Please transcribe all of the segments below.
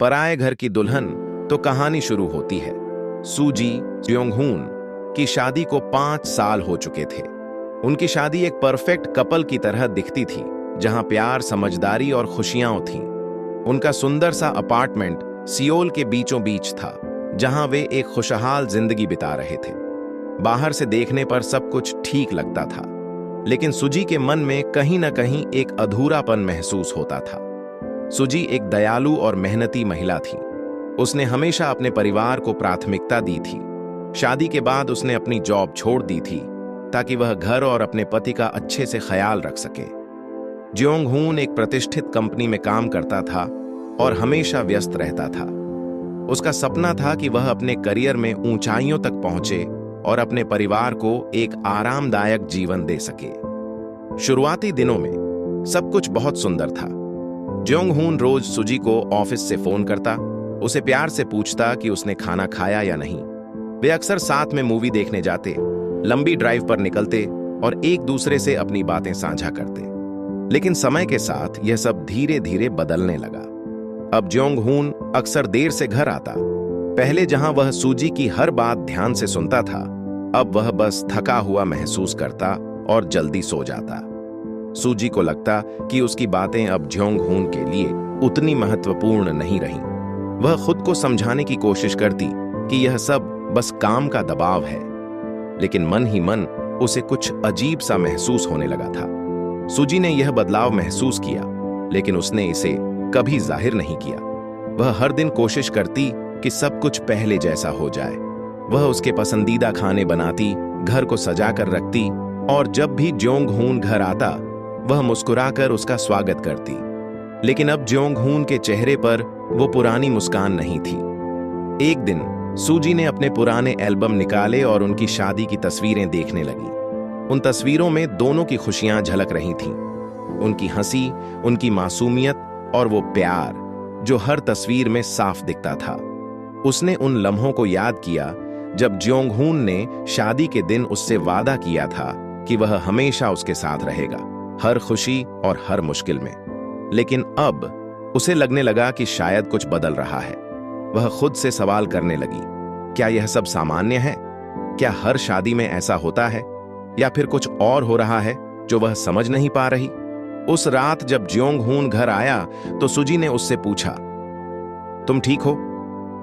पराए घर की दुल्हन तो कहानी शुरू होती है। सूजी ज्योंगहून की शादी को 5 साल हो चुके थे। उनकी शादी एक परफेक्ट कपल की तरह दिखती थी, जहां प्यार, समझदारी और खुशियां थीं। उनका सुंदर सा अपार्टमेंट सियोल के बीचों बीच था, जहां वे एक खुशहाल जिंदगी बिता रहे थे। बाहर से देखने पर सब कुछ ठीक लगता था, लेकिन सुजी के मन में कहीं न कहीं एक अधूरापन महसूस होता था। सुजी एक दयालु और मेहनती महिला थी। उसने हमेशा अपने परिवार को प्राथमिकता दी थी। शादी के बाद उसने अपनी जॉब छोड़ दी थी ताकि वह घर और अपने पति का अच्छे से ख्याल रख सके। ज्योंगहून एक प्रतिष्ठित कंपनी में काम करता था और हमेशा व्यस्त रहता था। उसका सपना था कि वह अपने करियर में ऊंचाइयों तक पहुंचे और अपने परिवार को एक आरामदायक जीवन दे सके। शुरुआती दिनों में सब कुछ बहुत सुंदर था। ज्योंगहून रोज सुजी को ऑफिस से फोन करता, उसे प्यार से पूछता कि उसने खाना खाया या नहीं। वे अक्सर साथ में मूवी देखने जाते, लंबी ड्राइव पर निकलते और एक दूसरे से अपनी बातें साझा करते। लेकिन समय के साथ यह सब धीरे धीरे बदलने लगा। अब ज्योंगहून अक्सर देर से घर आता। पहले जहां वह सूजी की हर बात ध्यान से सुनता था, अब वह बस थका हुआ महसूस करता और जल्दी सो जाता। सूजी को लगता कि उसकी बातें अब ज्योंगहून के लिए उतनी महत्वपूर्ण नहीं रहीं। वह खुद को समझाने की कोशिश करती कि यह सब बस काम का दबाव है, लेकिन मन ही मन उसे कुछ अजीब सा महसूस होने लगा था। सूजी ने यह बदलाव महसूस किया, लेकिन उसने इसे कभी जाहिर नहीं किया। वह हर दिन कोशिश करती कि सब कुछ पहले जैसा हो जाए। वह उसके पसंदीदा खाने बनाती, घर को सजा कर रखती और जब भी ज्योंगहून घर आता, वह मुस्कुराकर उसका स्वागत करती। लेकिन अब ज्योंगहून के चेहरे पर वो पुरानी मुस्कान नहीं थी। एक दिन सूजी ने अपने पुराने एल्बम निकाले और उनकी शादी की तस्वीरें देखने लगी। उन तस्वीरों में दोनों की खुशियां झलक रही थीं। उनकी हंसी, उनकी मासूमियत और वो प्यार जो हर तस्वीर में साफ दिखता था। उसने उन लम्हों को याद किया जब ज्योंगहून ने शादी के दिन उससे वादा किया था कि वह हमेशा उसके साथ रहेगा, हर खुशी और हर मुश्किल में। लेकिन अब उसे लगने लगा कि शायद कुछ बदल रहा है। वह खुद से सवाल करने लगी, क्या यह सब सामान्य है? क्या हर शादी में ऐसा होता है, या फिर कुछ और हो रहा है जो वह समझ नहीं पा रही? उस रात जब ज्योंगहून घर आया तो सुजी ने उससे पूछा, तुम ठीक हो?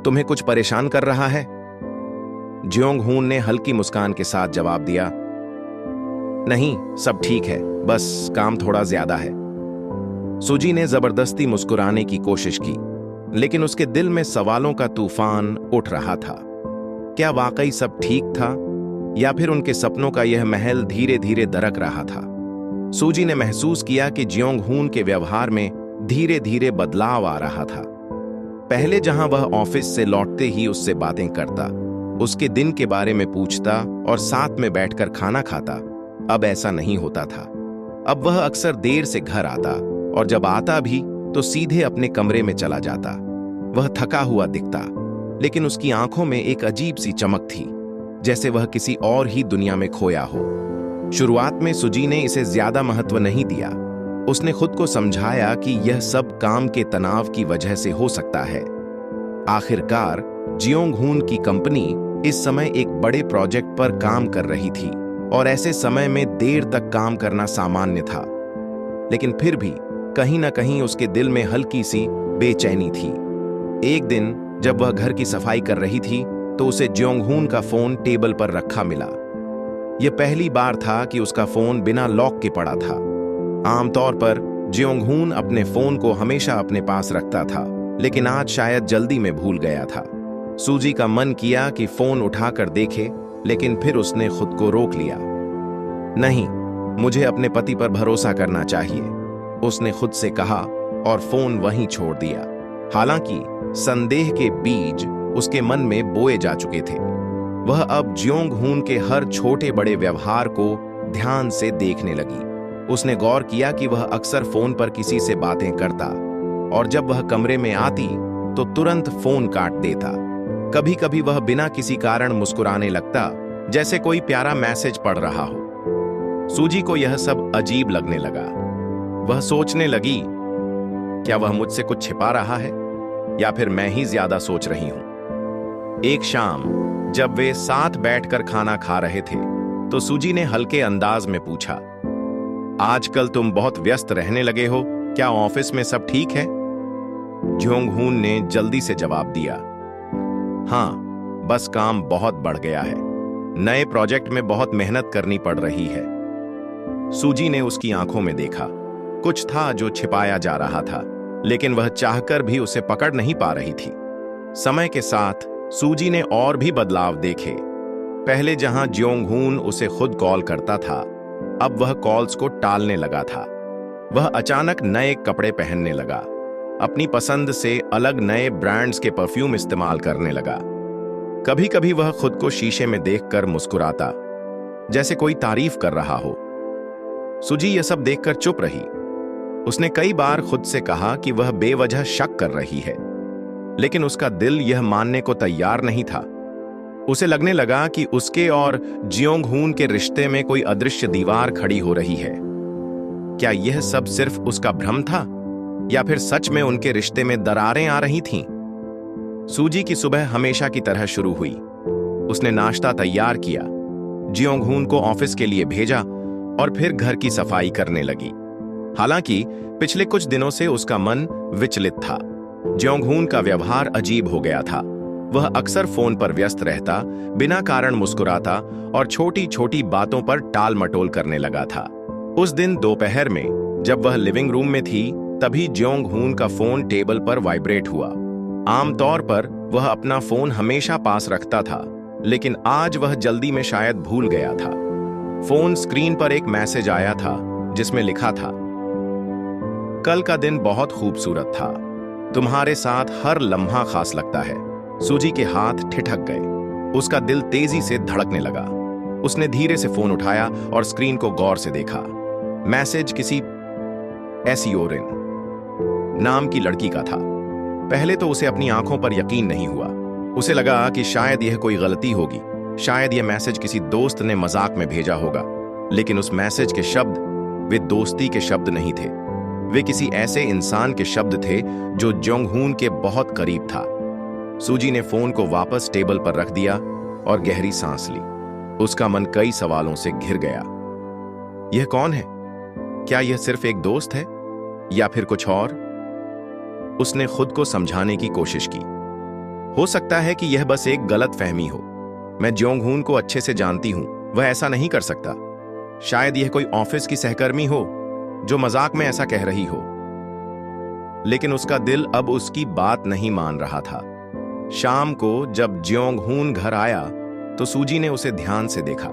तुम्हें कुछ परेशान कर रहा है? ज्योंगहून ने हल्की मुस्कान के साथ जवाब दिया, नहीं, सब ठीक है, बस काम थोड़ा ज्यादा है। सुजी ने जबरदस्ती मुस्कुराने की कोशिश की, लेकिन उसके दिल में सवालों का तूफान उठ रहा था। क्या वाकई सब ठीक था, या फिर उनके सपनों का यह महल धीरे धीरे दरक रहा था? सूजी ने महसूस किया कि ज्योंगहून के व्यवहार में धीरे धीरे बदलाव आ रहा था। पहले जहां वह ऑफिस से लौटते ही उससे बातें करता, उसके दिन के बारे में पूछता और साथ में बैठकर खाना खाता, अब ऐसा नहीं होता था। अब वह अक्सर देर से घर आता और जब आता भी तो सीधे अपने कमरे में चला जाता। वह थका हुआ दिखता, लेकिन उसकी आंखों में एक अजीब सी चमक थी, जैसे वह किसी और ही दुनिया में खोया हो। शुरुआत में सुजी ने इसे ज्यादा महत्व नहीं दिया। उसने खुद को समझाया कि यह सब काम के तनाव की वजह से हो सकता है। आखिरकार ज्योंगहून की कंपनी इस समय एक बड़े प्रोजेक्ट पर काम कर रही थी और ऐसे समय में देर तक काम करना सामान्य था। लेकिन फिर भी कहीं ना कहीं उसके दिल में हल्की सी बेचैनी थी। एक दिन जब वह घर की सफाई कर रही थी तो उसे ज्योंगहून का फोन टेबल पर रखा मिला। यह पहली बार था कि उसका फोन बिना लॉक के पड़ा था। आमतौर पर ज्योंगहून अपने फोन को हमेशा अपने पास रखता था, लेकिन आज शायद जल्दी में भूल गया था। सूजी का मन किया कि फोन उठाकर देखे, लेकिन फिर उसने खुद को रोक लिया। नहीं, मुझे अपने पति पर भरोसा करना चाहिए, उसने खुद से कहा और फोन वहीं छोड़ दिया। हालांकि संदेह के बीज उसके मन में बोए जा चुके थे। वह अब ज्योंगहून के हर छोटे बड़े व्यवहार को ध्यान से देखने लगी। उसने गौर किया कि वह अक्सर फोन पर किसी से बातें करता और जब वह कमरे में आती तो तुरंत फोन काट देता। कभी कभी वह बिना किसी कारण मुस्कुराने लगता, जैसे कोई प्यारा मैसेज पढ़ रहा हो। सूजी को यह सब अजीब लगने लगा। वह सोचने लगी, क्या वह मुझसे कुछ छिपा रहा है? या फिर मैं ही ज्यादा सोच रही हूं? एक शाम जब वे साथ बैठकर खाना खा रहे थे तो सूजी ने हल्के अंदाज में पूछा, आजकल तुम बहुत व्यस्त रहने लगे हो, क्या ऑफिस में सब ठीक है? ज्योंग-हून ने जल्दी से जवाब दिया, हाँ, बस काम बहुत बढ़ गया है। नए प्रोजेक्ट में बहुत मेहनत करनी पड़ रही है। सूजी ने उसकी आंखों में देखा। कुछ था जो छिपाया जा रहा था, लेकिन वह चाहकर भी उसे पकड़ नहीं पा रही थी। समय के साथ सूजी ने और भी बदलाव देखे। पहले जहां ज्योंग-हून उसे खुद कॉल करता था, अब वह कॉल्स को टालने लगा था। वह अचानक नए कपड़े पहनने लगा, अपनी पसंद से अलग नए ब्रांड्स के परफ्यूम इस्तेमाल करने लगा। कभी कभी वह खुद को शीशे में देखकर मुस्कुराता, जैसे कोई तारीफ कर रहा हो। सूजी यह सब देखकर चुप रही। उसने कई बार खुद से कहा कि वह बेवजह शक कर रही है, लेकिन उसका दिल यह मानने को तैयार नहीं था। उसे लगने लगा कि उसके और ज्योंग-हून के रिश्ते में कोई अदृश्य दीवार खड़ी हो रही है। क्या यह सब सिर्फ उसका भ्रम था, या फिर सच में उनके रिश्ते में दरारें आ रही थीं? सूजी की सुबह हमेशा की तरह शुरू हुई। उसने नाश्ता तैयार किया, ज्योंग-हून को ऑफिस के लिए भेजा और फिर घर की सफाई करने लगी। हालांकि पिछले कुछ दिनों से उसका मन विचलित था। ज्योंग-हून का व्यवहार अजीब हो गया था। वह अक्सर फोन पर व्यस्त रहता, बिना कारण मुस्कुराता और छोटी छोटी बातों पर टाल मटोल करने लगा था। उस दिन दोपहर में जब वह लिविंग रूम में थी, तभी ज्योंग-हून का फोन टेबल पर वाइब्रेट हुआ। आमतौर पर वह अपना फोन हमेशा पास रखता था, लेकिन आज वह जल्दी में शायद भूल गया था। फोन स्क्रीन पर एक मैसेज आया था जिसमें लिखा था, कल का दिन बहुत खूबसूरत था, तुम्हारे साथ हर लम्हा खास लगता है। सूजी के हाथ ठिठक गए। उसका दिल तेजी से धड़कने लगा। उसने धीरे से फोन उठाया और स्क्रीन को गौर से देखा। मैसेज किसी एसियोरिन नाम की लड़की का था। पहले तो उसे अपनी आंखों पर यकीन नहीं हुआ। उसे लगा कि शायद यह कोई गलती होगी, शायद यह मैसेज किसी दोस्त ने मजाक में भेजा होगा। लेकिन उस मैसेज के शब्द वे दोस्ती के शब्द नहीं थे। वे किसी ऐसे इंसान के शब्द थे जो ज्योंग-हून के बहुत करीब था। सूजी ने फोन को वापस टेबल पर रख दिया और गहरी सांस ली। उसका मन कई सवालों से घिर गया। यह कौन है? क्या यह सिर्फ एक दोस्त है या फिर कुछ और? उसने खुद को समझाने की कोशिश की। हो सकता है कि यह बस एक गलत फहमी हो। मैं ज्योंग-हून को अच्छे से जानती हूं, वह ऐसा नहीं कर सकता। शायद यह कोई ऑफिस की सहकर्मी हो जो मजाक में ऐसा कह रही हो। लेकिन उसका दिल अब उसकी बात नहीं मान रहा था। शाम को जब ज्योंग-हून घर आया तो सूजी ने उसे ध्यान से देखा।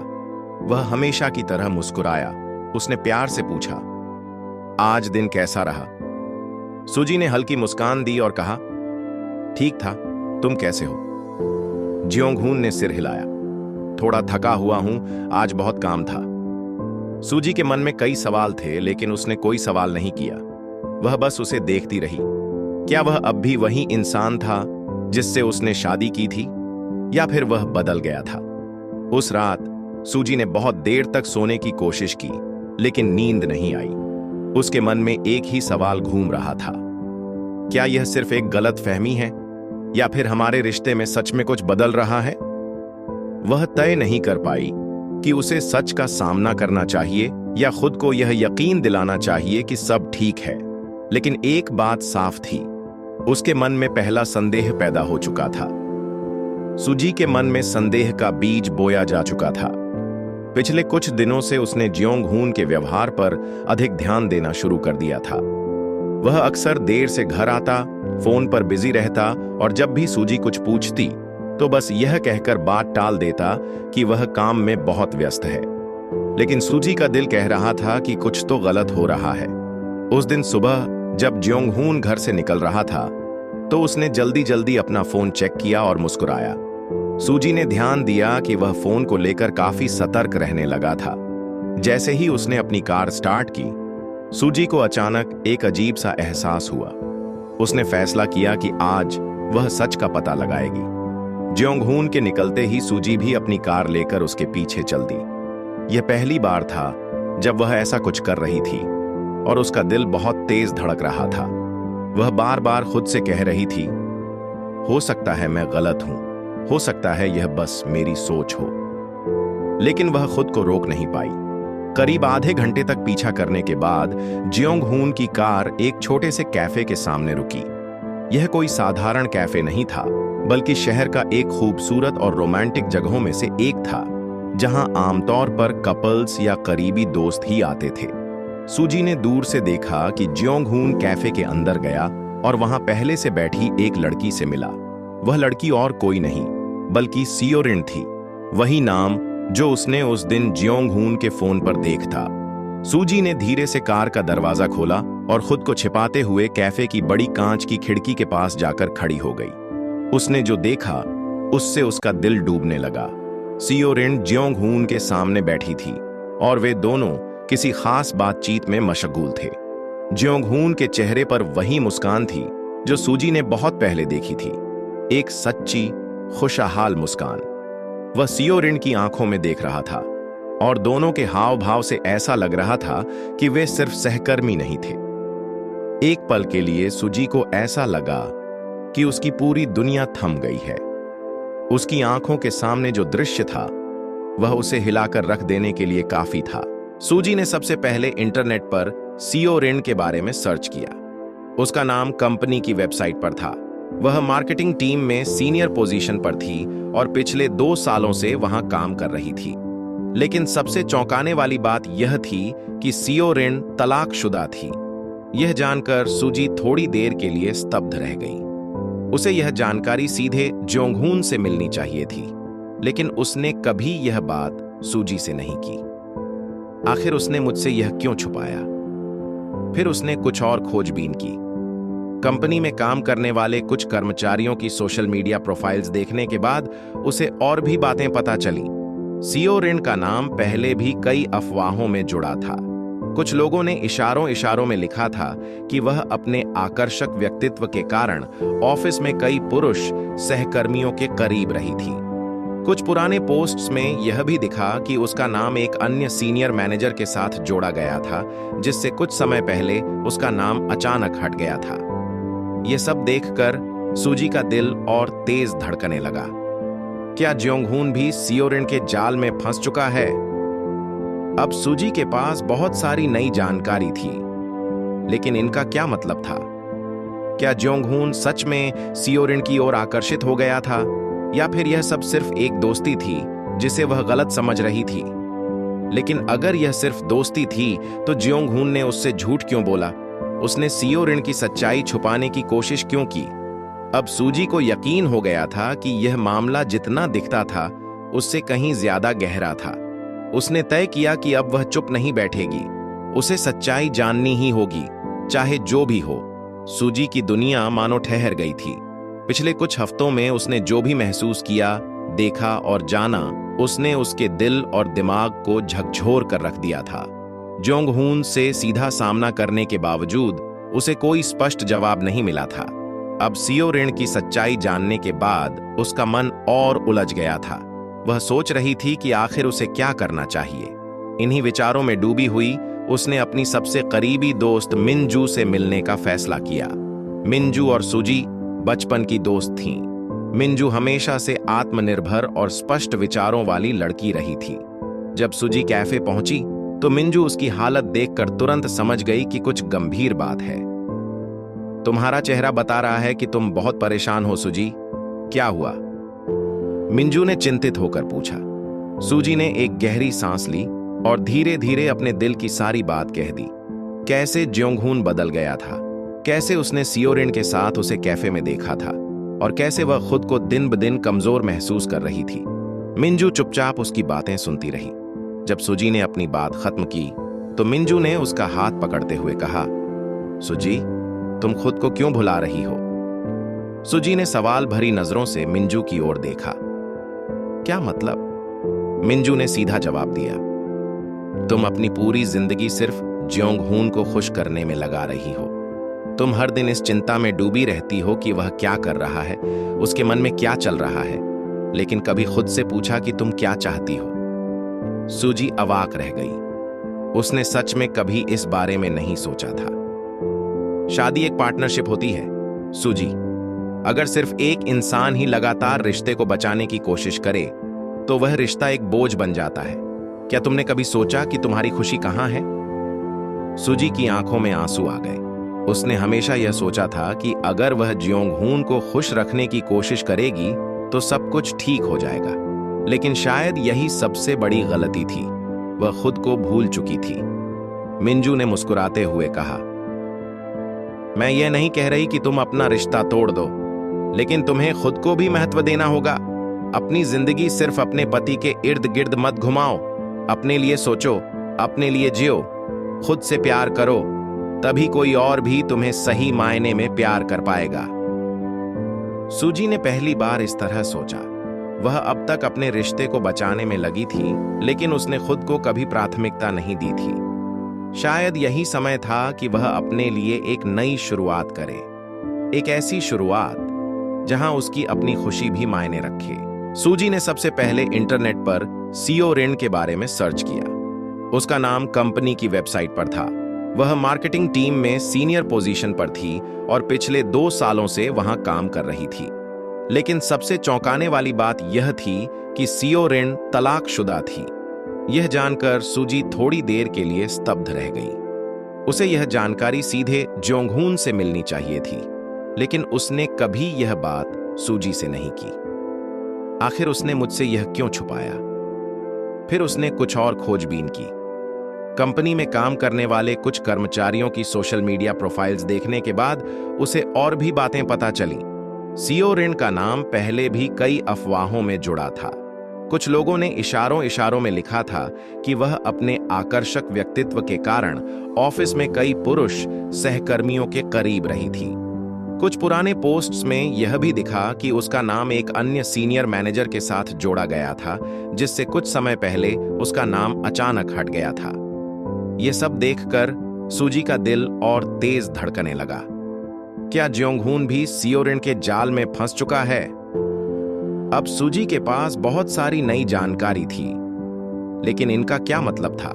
वह हमेशा की तरह मुस्कुराया। उसने प्यार से पूछा, आज दिन कैसा रहा? सूजी ने हल्की मुस्कान दी और कहा, ठीक था, तुम कैसे हो? ज्योंग-हून ने सिर हिलाया। थोड़ा थका हुआ हूं, आज बहुत काम था। सूजी के मन में कई सवाल थे, लेकिन उसने कोई सवाल नहीं किया। वह बस उसे देखती रही। क्या वह अब भी वही इंसान था जिससे उसने शादी की थी, या फिर वह बदल गया था? उस रात सूजी ने बहुत देर तक सोने की कोशिश की, लेकिन नींद नहीं आई। उसके मन में एक ही सवाल घूम रहा था, क्या यह सिर्फ एक गलत फहमी है, या फिर हमारे रिश्ते में सच में कुछ बदल रहा है? वह तय नहीं कर पाई कि उसे सच का सामना करना चाहिए या खुद को यह यकीन दिलाना चाहिए कि सब ठीक है। लेकिन एक बात साफ थी, उसके मन में पहला संदेह पैदा हो चुका था। सूजी के मन में संदेह का बीज बोया जा चुका था। पिछले कुछ दिनों से उसने ज्योंग-हून के व्यवहार पर अधिक ध्यान देना शुरू कर दिया था। वह अक्सर देर से घर आता, फोन पर बिजी रहता और जब भी सूजी कुछ पूछती तो बस यह कहकर बात टाल देता कि वह काम में बहुत व्यस्त है। लेकिन सूजी का दिल कह रहा था कि कुछ तो गलत हो रहा है। उस दिन सुबह जब ज्योंग-हून घर से निकल रहा था तो उसने जल्दी जल्दी अपना फोन चेक किया और मुस्कुराया। सूजी ने ध्यान दिया कि वह फोन को लेकर काफी सतर्क रहने लगा था। जैसे ही उसने अपनी कार स्टार्ट की, सूजी को अचानक एक अजीब सा एहसास हुआ। उसने फैसला किया कि आज वह सच का पता लगाएगी। ज्योंग-हून के निकलते ही सूजी भी अपनी कार लेकर उसके पीछे चल दी। यह पहली बार था जब वह ऐसा कुछ कर रही थी और उसका दिल बहुत तेज धड़क रहा था। वह बार बार खुद से कह रही थी, हो सकता है मैं गलत हूं, हो सकता है यह बस मेरी सोच हो। लेकिन वह खुद को रोक नहीं पाई। करीब आधे घंटे तक पीछा करने के बाद जियोंग हून की कार एक छोटे से कैफे के सामने रुकी। यह कोई साधारण कैफे नहीं था, बल्कि शहर का एक खूबसूरत और रोमांटिक जगहों में से एक था, जहां आमतौर पर कपल्स या करीबी दोस्त ही आते थे। सूजी ने दूर से देखा कि जियोंग हून कैफे के अंदर गया और वहां पहले से बैठी एक लड़की से मिला। वह लड़की और कोई नहीं बल्कि सियोरिन थी, वही नाम जो उसने उस दिन जियोंग हून के फोन पर देख था। सूजी ने धीरे से कार का दरवाजा खोला और खुद को छिपाते हुए कैफे की बड़ी कांच की खिड़की के पास जाकर खड़ी हो गई। उसने जो देखा उससे उसका दिल डूबने लगा। सियोरिन जियोंग हून के सामने बैठी थी और वे दोनों किसी खास बातचीत में मशगूल थे। जियोंग हून के चेहरे पर वही मुस्कान थी जो सूजी ने बहुत पहले देखी थी, एक सच्ची खुशहाल मुस्कान। वह सियोरिन की आंखों में देख रहा था और दोनों के हाव भाव से ऐसा लग रहा था कि वे सिर्फ सहकर्मी नहीं थे। एक पल के लिए सूजी को ऐसा लगा कि उसकी पूरी दुनिया थम गई है। उसकी आंखों के सामने जो दृश्य था वह उसे हिलाकर रख देने के लिए काफी था। सूजी ने सबसे पहले इंटरनेट पर सियोरिन के बारे में सर्च किया। उसका नाम कंपनी की वेबसाइट पर था। वह मार्केटिंग टीम में सीनियर पोजीशन पर थी और पिछले 2 सालों से वहां काम कर रही थी। लेकिन सबसे चौंकाने वाली बात यह थी कि सियोरिन तलाकशुदा थी। यह जानकर सूजी थोड़ी देर के लिए स्तब्ध रह गई। उसे यह जानकारी सीधे जियोंग हून से मिलनी चाहिए थी, लेकिन उसने कभी यह बात सूजी से नहीं की। आखिर उसने मुझसे यह क्यों छुपाया? फिर उसने कुछ और खोजबीन की। कंपनी में काम करने वाले कुछ कर्मचारियों की सोशल मीडिया प्रोफाइल्स देखने के बाद उसे और भी बातें पता चली। सियोरिन का नाम पहले भी कई अफवाहों में जुड़ा था। कुछ लोगों ने इशारों में लिखा था कि वह अपने आकर्षक व्यक्तित्व के कारण ऑफिस में कई पुरुष सहकर्मियों के करीब रही थी। कुछ पुराने पोस्ट्स में यह भी दिखा कि उसका नाम एक अन्य सीनियर मैनेजर के साथ जोड़ा गया था, जिससे कुछ समय पहले उसका नाम अचानक हट गया था। यह सब देखकर सूजी का दिल और तेज धड़कने लगा। क्या जियोंग हून भी सियोरिन के जाल में फंस चुका है? अब सूजी के पास बहुत सारी नई जानकारी थी, लेकिन इनका क्या मतलब था? क्या जियोंग हून सच में सियोरिन की ओर आकर्षित हो गया था, या फिर यह सब सिर्फ एक दोस्ती थी जिसे वह गलत समझ रही थी? लेकिन अगर यह सिर्फ दोस्ती थी तो जियोंग हून ने उससे झूठ क्यों बोला? उसने सियोरिन की सच्चाई छुपाने की कोशिश क्यों की? अब सूजी को यकीन हो गया था कि यह मामला जितना दिखता था उससे कहीं ज्यादा गहरा था। उसने तय किया कि अब वह चुप नहीं बैठेगी, उसे सच्चाई जाननी ही होगी, चाहे जो भी हो। सूजी की दुनिया मानो ठहर गई थी। पिछले कुछ हफ्तों में उसने जो भी महसूस किया, देखा और जाना, उसने उसके दिल और दिमाग को झकझोर कर रख दिया था। जियोंग हून से सीधा सामना करने के बावजूद उसे कोई स्पष्ट जवाब नहीं मिला था। अब सियोरिन की सच्चाई जानने के बाद उसका मन और उलझ गया था। वह सोच रही थी कि आखिर उसे क्या करना चाहिए। इन्हीं विचारों में डूबी हुई उसने अपनी सबसे करीबी दोस्त मिनजू से मिलने का फैसला किया। मिनजू और सूजी बचपन की दोस्त थीं। मिनजू हमेशा से आत्मनिर्भर और स्पष्ट विचारों वाली लड़की रही थी। जब सूजी कैफे पहुंची तो मिनजू उसकी हालत देखकर तुरंत समझ गई कि कुछ गंभीर बात है। तुम्हारा चेहरा बता रहा है कि तुम बहुत परेशान हो सूजी, क्या हुआ? मिनजू ने चिंतित होकर पूछा। सूजी ने एक गहरी सांस ली और धीरे धीरे अपने दिल की सारी बात कह दी। कैसे जियोंग हून बदल गया था, कैसे उसने सियोरिन के साथ उसे कैफे में देखा था और कैसे वह खुद को दिन ब दिन कमजोर महसूस कर रही थी। मिनजू चुपचाप उसकी बातें सुनती रही। जब सूजी ने अपनी बात खत्म की तो मिनजू ने उसका हाथ पकड़ते हुए कहा, सूजी, तुम खुद को क्यों भुला रही हो? सूजी ने सवाल भरी नजरों से मिनजू की ओर देखा। क्या मतलब? मिनजू ने सीधा जवाब दिया, तुम अपनी पूरी जिंदगी सिर्फ जियोंग हून को खुश करने में लगा रही हो। तुम हर दिन इस चिंता में डूबी रहती हो कि वह क्या कर रहा है, उसके मन में क्या चल रहा है, लेकिन कभी खुद से पूछा कि तुम क्या चाहती हो? सूजी अवाक रह गई। उसने सच में कभी इस बारे में नहीं सोचा था। शादी एक पार्टनरशिप होती है सूजी। अगर सिर्फ एक इंसान ही लगातार रिश्ते को बचाने की कोशिश करे तो वह रिश्ता एक बोझ बन जाता है। क्या तुमने कभी सोचा कि तुम्हारी खुशी कहाँ है? सुजी की आंखों में आंसू आ गए। उसने हमेशा यह सोचा था कि अगर वह जियोंग-हून को खुश रखने की कोशिश करेगी तो सब कुछ ठीक हो जाएगा, लेकिन शायद यही सबसे बड़ी गलती थी। वह खुद को भूल चुकी थी। मिंजू ने मुस्कुराते हुए कहा, मैं यह नहीं कह रही कि तुम अपना रिश्ता तोड़ दो, लेकिन तुम्हें खुद को भी महत्व देना होगा। अपनी जिंदगी सिर्फ अपने पति के इर्द गिर्द मत घुमाओ। अपने लिए सोचो, अपने लिए जियो, खुद से प्यार करो, तभी कोई और भी तुम्हें सही मायने में प्यार कर पाएगा। सूजी ने पहली बार इस तरह सोचा। वह अब तक अपने रिश्ते को बचाने में लगी थी, लेकिन उसने खुद को कभी प्राथमिकता नहीं दी थी। शायद यही समय था कि वह अपने लिए एक नई शुरुआत करे, एक ऐसी शुरुआत जहां उसकी अपनी खुशी भी मायने रखे। सूजी ने सबसे पहले इंटरनेट पर सीओ रिन के बारे में सर्च किया। उसका नाम कंपनी की वेबसाइट पर था। वह मार्केटिंग टीम में सीनियर पोजीशन पर थी और पिछले 2 सालों से वहां काम कर रही थी। लेकिन सबसे चौंकाने वाली बात यह थी कि सीओ रिन तलाकशुदा थी। यह जानकर सूजी थोड़ी देर के लिए स्तब्ध रह गई। उसे यह जानकारी सीधे जियोंग-हून से मिलनी चाहिए थी, लेकिन उसने कभी यह बात सूजी से नहीं की। आखिर उसने मुझसे यह क्यों छुपाया? फिर उसने कुछ और खोजबीन की। कंपनी में काम करने वाले कुछ कर्मचारियों की सोशल मीडिया प्रोफाइल्स देखने के बाद उसे और भी बातें पता चली। सीओ रिन का नाम पहले भी कई अफवाहों में जुड़ा था। कुछ लोगों ने इशारों में लिखा था कि वह अपने आकर्षक व्यक्तित्व के कारण ऑफिस में कई पुरुष सहकर्मियों के करीब रही थी। कुछ पुराने पोस्ट्स में यह भी दिखा कि उसका नाम एक अन्य सीनियर मैनेजर के साथ जोड़ा गया था, जिससे कुछ समय पहले उसका नाम अचानक हट गया था। यह सब देखकर सूजी का दिल और तेज धड़कने लगा। क्या जियोंग-हून भी सीओ रिन के जाल में फंस चुका है? अब सूजी के पास बहुत सारी नई जानकारी थी, लेकिन इनका क्या मतलब था?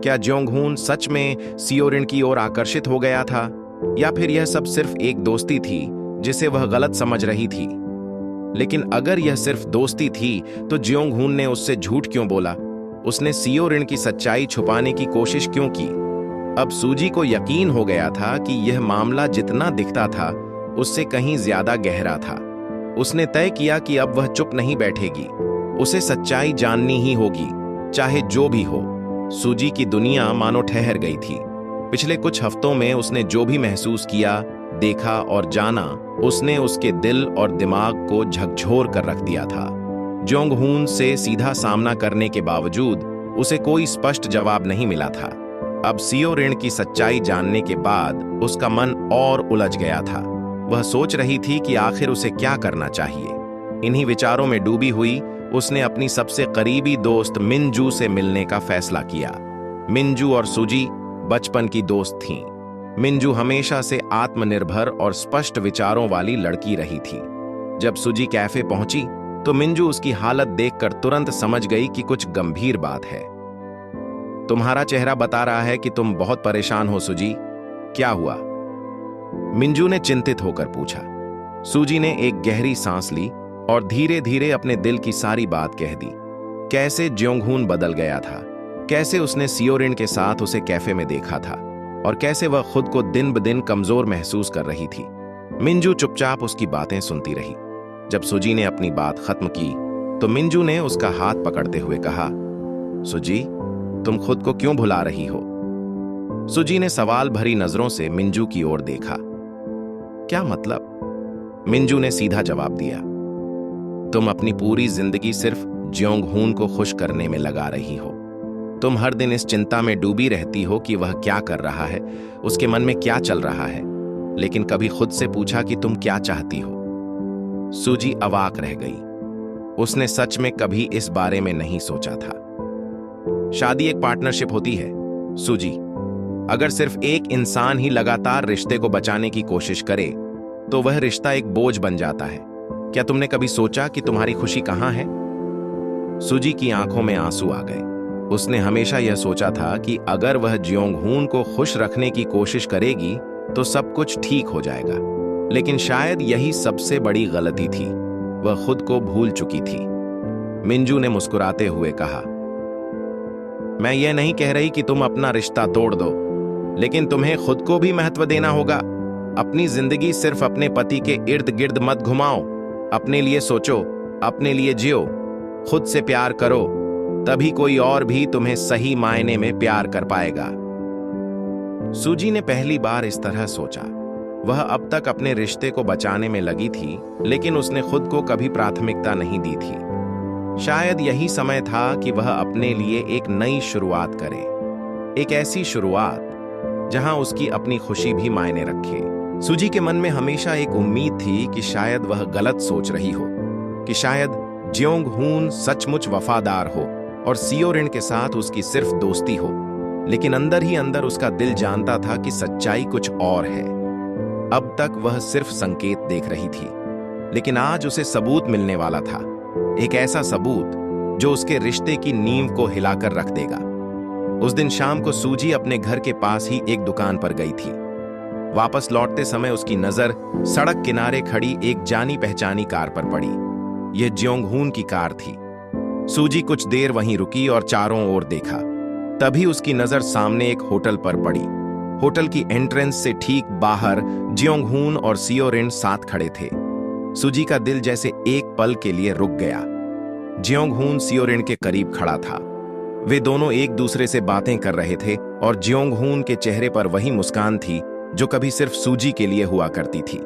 क्या जियोंग-हून सच में सीओ रिन की ओर आकर्षित हो गया था, या फिर यह सब सिर्फ एक दोस्ती थी जिसे वह गलत समझ रही थी? लेकिन अगर यह सिर्फ दोस्ती थी तो जियोंग-हून ने उससे झूठ क्यों बोला? उसने सीओ रिन की सच्चाई छुपाने की कोशिश क्यों की? अब सूजी को यकीन हो गया था कि यह मामला जितना दिखता था उससे कहीं ज्यादा गहरा था। उसने तय किया कि अब वह चुप नहीं बैठेगी। उसे सच्चाई जाननी ही होगी, चाहे जो भी हो। सूजी की दुनिया मानो ठहर गई थी। पिछले कुछ हफ्तों में उसने जो भी महसूस किया, देखा और जाना, उसने उसके दिल और दिमाग को झकझोर कर रख दिया था। जियोंग-हून से सीधा सामना करने के बावजूद उसे कोई स्पष्ट जवाब नहीं मिला था। अब सीओ रिन की सच्चाई जानने के बाद उसका मन और उलझ गया था। वह सोच रही थी कि आखिर उसे क्या करना चाहिए। इन्हीं विचारों में डूबी हुई उसने अपनी सबसे करीबी दोस्त मिंजू से मिलने का फैसला किया। मिंजू और सूजी बचपन की दोस्त थीं। मिंजू हमेशा से आत्मनिर्भर और स्पष्ट विचारों वाली लड़की रही थी। जब सूजी कैफे पहुंची तो मिंजू उसकी हालत देखकर तुरंत समझ गई कि कुछ गंभीर बात है। तुम्हारा चेहरा बता रहा है कि तुम बहुत परेशान हो सूजी, क्या हुआ? मिंजू ने चिंतित होकर पूछा। सूजी ने एक गहरी सांस ली और धीरे धीरे अपने दिल की सारी बात कह दी। कैसे जियोंग-हून बदल गया था, कैसे उसने सीओ रिन के साथ उसे कैफे में देखा था, और कैसे वह खुद को दिन ब दिन कमजोर महसूस कर रही थी। मिंजू चुपचाप उसकी बातें सुनती रही। जब सूजी ने अपनी बात खत्म की तो मिंजू ने उसका हाथ पकड़ते हुए कहा, सूजी, तुम खुद को क्यों भुला रही हो? सूजी ने सवाल भरी नजरों से मिंजू की ओर देखा। क्या मतलब? मिंजू ने सीधा जवाब दिया, तुम अपनी पूरी जिंदगी सिर्फ जियोंग-हून को खुश करने में लगा रही हो। तुम हर दिन इस चिंता में डूबी रहती हो कि वह क्या कर रहा है, उसके मन में क्या चल रहा है, लेकिन कभी खुद से पूछा कि तुम क्या चाहती हो? सूजी अवाक रह गई। उसने सच में कभी इस बारे में नहीं सोचा था। शादी एक पार्टनरशिप होती है सूजी। अगर सिर्फ एक इंसान ही लगातार रिश्ते को बचाने की कोशिश करे तो वह रिश्ता एक बोझ बन जाता है। क्या तुमने कभी सोचा कि तुम्हारी खुशी कहाँ है? सूजी की आंखों में आंसू आ गए। उसने हमेशा यह सोचा था कि अगर वह जियोंग-हून को खुश रखने की कोशिश करेगी तो सब कुछ ठीक हो जाएगा, लेकिन शायद यही सबसे बड़ी गलती थी। वह खुद को भूल चुकी थी। मिंजू ने मुस्कुराते हुए कहा, मैं ये नहीं कह रही कि तुम अपना रिश्ता तोड़ दो, लेकिन तुम्हें खुद को भी महत्व देना होगा। अपनी जिंदगी सिर्फ अपने पति के इर्द गिर्द मत घुमाओ। अपने लिए सोचो, अपने लिए जियो, खुद से प्यार करो, तभी कोई और भी तुम्हें सही मायने में प्यार कर पाएगा। सूजी ने पहली बार इस तरह सोचा। वह अब तक अपने रिश्ते को बचाने में लगी थी, लेकिन उसने खुद को कभी प्राथमिकता नहीं दी थी। शायद यही समय था कि वह अपने लिए एक नई शुरुआत करे, एक ऐसी शुरुआत जहां उसकी अपनी खुशी भी मायने रखे। सूजी के मन में हमेशा एक उम्मीद थी कि शायद वह गलत सोच रही हो, कि शायद जियोंग हून सचमुच वफादार हो और सियोरिन के साथ उसकी सिर्फ दोस्ती हो। लेकिन अंदर ही अंदर उसका दिल जानता था कि सच्चाई कुछ और है। अब तक वह सिर्फ संकेत देख रही थी, लेकिन आज उसे सबूत मिलने वाला था, एक ऐसा सबूत जो उसके रिश्ते की नींव को हिलाकर रख देगा। उस दिन शाम को सूजी अपने घर के पास ही एक दुकान पर गई थी। वापस लौटते समय उसकी नजर सड़क किनारे खड़ी एक जानी पहचानी कार पर पड़ी। यह जियोंग हून की कार थी। सूजी कुछ देर वहीं रुकी और चारों ओर देखा। तभी उसकी नजर सामने एक होटल पर पड़ी। होटल की एंट्रेंस से ठीक बाहर जियोंग हून और सियोरिन साथ खड़े थे। सूजी का दिल जैसे एक पल के लिए रुक गया। जियोंग हून सियोरिन के करीब खड़ा था। वे दोनों एक दूसरे से बातें कर रहे थे और जियोंग हून के चेहरे पर वही मुस्कान थी जो कभी सिर्फ सूजी के लिए हुआ करती थी।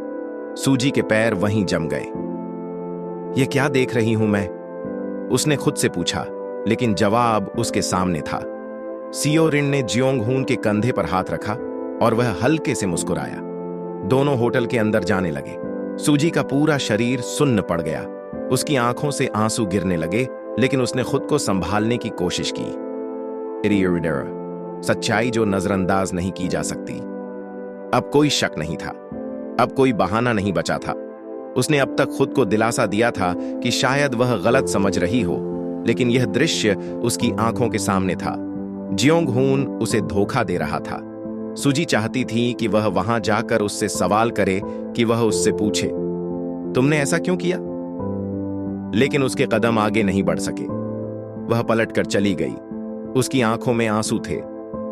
सूजी के पैर वहीं जम गए। ये क्या देख रही हूं मैं? उसने खुद से पूछा, लेकिन जवाब उसके सामने था। सियोरिन ने जियोंग हून के कंधे पर हाथ रखा और वह हल्के से मुस्कुराया। दोनों होटल के अंदर जाने लगे। सूजी का पूरा शरीर सुन्न पड़ गया। उसकी आंखों से आंसू गिरने लगे, लेकिन उसने खुद को संभालने की कोशिश की। सच्चाई जो नजरअंदाज नहीं की जा सकती। अब कोई शक नहीं था, अब कोई बहाना नहीं बचा था। उसने अब तक खुद को दिलासा दिया था कि शायद वह गलत समझ रही हो, लेकिन यह दृश्य उसकी आंखों के सामने था। जियोंग हून उसे धोखा दे रहा था। सूजी चाहती थी कि वह वहां जाकर उससे सवाल करे, कि वह उससे पूछे, तुमने ऐसा क्यों किया? लेकिन उसके कदम आगे नहीं बढ़ सके। वह पलटकर चली गई। उसकी आंखों में आंसू थे,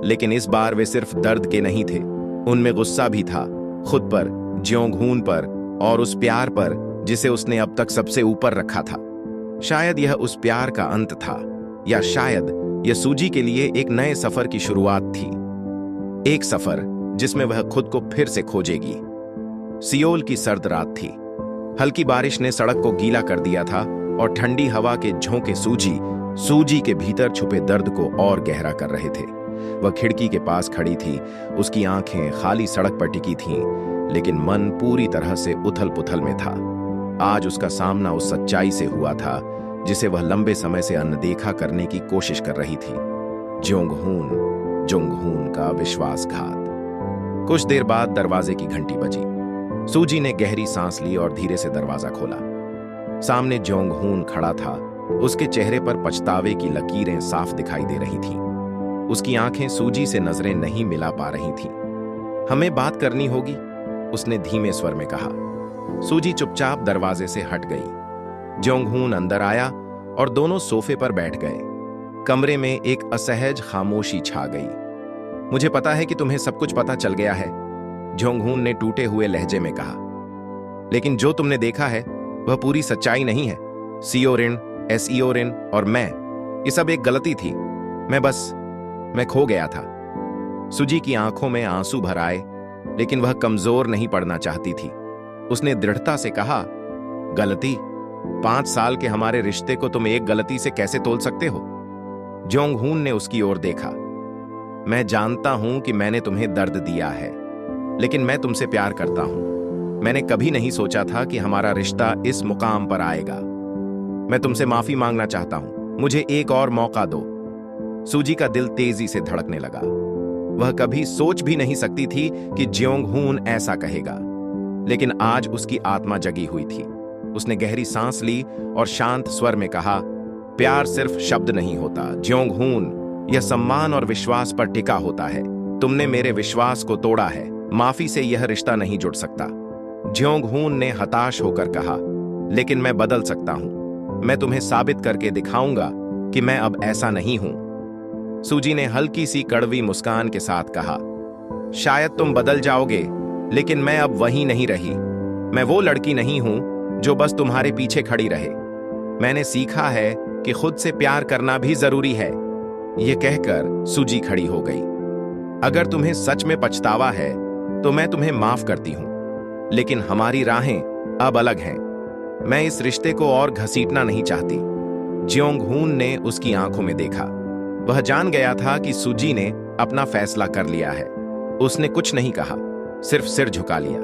लेकिन इस बार वे सिर्फ दर्द के नहीं थे। उनमें गुस्सा भी था, खुद पर, जियोंग हून पर और उस प्यार पर जिसे उसने अब तक सबसे ऊपर रखा था। शायद यह उस प्यार का अंत था, या शायद यह सूजी के लिए एक नए सफर की शुरुआत थी। एक सफर जिसमें वह खुद को फिर से खोजेगी। सियोल की सर्द रात थी। हल्की बारिश ने सड़क को गीला कर दिया था और ठंडी हवा के झोंके सूजी के भीतर छुपे दर्द को और गहरा कर रहे थे। वह खिड़की के पास खड़ी थी। उसकी आंखें खाली सड़क पर टिकी थीं, लेकिन मन पूरी तरह से उथल पुथल में था। आज उसका सामना उस सच्चाई से हुआ था जिसे वह लंबे समय से अनदेखा करने की कोशिश कर रही थी। जियोंग हून का विश्वासघात। कुछ देर बाद दरवाजे की घंटी बजी। सूजी ने गहरी सांस ली और धीरे से दरवाजा खोला। सामने जियोंग हून खड़ा था। उसके चेहरे पर पछतावे की लकीरें साफ दिखाई दे रही थीं। उसकी आंखें सूजी से नजरें नहीं मिला पा रही थीं। हमें बात करनी होगी, उसने धीमे स्वर में कहा। सूजी चुपचाप दरवाजे से हट गई। जियोंग हून अंदर आया और दोनों सोफे पर बैठ गए। कमरे में एक असहज खामोशी छा गई। मुझे पता है कि तुम्हें सब कुछ पता चल गया है, जियोंग हून ने टूटे हुए लहजे में कहा, लेकिन जो तुमने देखा है वह पूरी सच्चाई नहीं है। सियोरिन और मैं, ये सब एक गलती थी। मैं खो गया था। सूजी की आंखों में आंसू भर आए, लेकिन वह कमजोर नहीं पड़ना चाहती थी। उसने दृढ़ता से कहा, गलती? 5 साल के हमारे रिश्ते को तुम एक गलती से कैसे तोल सकते हो? जियोंग हून ने उसकी ओर देखा। मैं जानता हूं कि मैंने तुम्हें दर्द दिया है, लेकिन मैं तुमसे प्यार करता हूं। मैंने कभी नहीं सोचा था कि हमारा रिश्ता इस मुकाम पर आएगा। मैं तुमसे माफी मांगना चाहता हूं। मुझे एक और मौका दो। सूजी का दिल तेजी से धड़कने लगा। वह कभी सोच भी नहीं सकती थी कि जियोंग हून ऐसा कहेगा, लेकिन आज उसकी आत्मा जगी हुई थी। उसने गहरी सांस ली और शांत स्वर में कहा, प्यार सिर्फ शब्द नहीं होता जियोंग हून, यह सम्मान और विश्वास पर टिका होता है। तुमने मेरे विश्वास को तोड़ा है। माफी से यह रिश्ता नहीं जुड़ सकता। ज्योंग-हून ने हताश होकर कहा, लेकिन मैं बदल सकता हूं। मैं तुम्हें साबित करके दिखाऊंगा कि मैं अब ऐसा नहीं हूं। सूजी ने हल्की सी कड़वी मुस्कान के साथ कहा, शायद तुम बदल जाओगे, लेकिन मैं अब वही नहीं रही। मैं वो लड़की नहीं हूं जो बस तुम्हारे पीछे खड़ी रहे। मैंने सीखा है कि खुद से प्यार करना भी जरूरी है। यह कहकर सूजी खड़ी हो गई। अगर तुम्हें सच में पछतावा है तो मैं तुम्हें माफ करती हूं, लेकिन हमारी राहें अब अलग हैं। मैं इस रिश्ते को और घसीटना नहीं चाहती। ज्योंग-हून ने उसकी आंखों में देखा। वह जान गया था कि सूजी ने अपना फैसला कर लिया है। उसने कुछ नहीं कहा, सिर्फ सिर झुका लिया।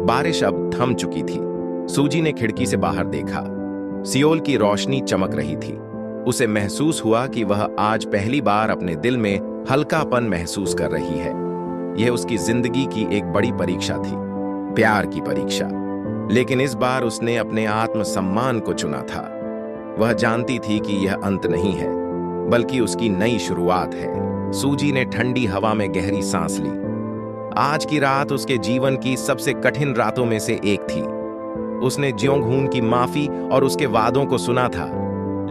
बारिश अब थम चुकी थी। सूजी ने खिड़की से बाहर देखा। सियोल की रोशनी चमक रही थी। उसे महसूस हुआ कि वह आज पहली बार अपने दिल में हल्कापन महसूस कर रही है। यह उसकी जिंदगी की एक बड़ी परीक्षा थी, प्यार की परीक्षा। लेकिन इस बार उसने अपने आत्मसम्मान को चुना था। वह जानती थी कि यह अंत नहीं है, बल्कि उसकी नई शुरुआत है। सूजी ने ठंडी हवा में गहरी सांस ली। आज की रात उसके जीवन की सबसे कठिन रातों में से एक थी। उसने ज्योंग-हून की माफी और उसके वादों को सुना था,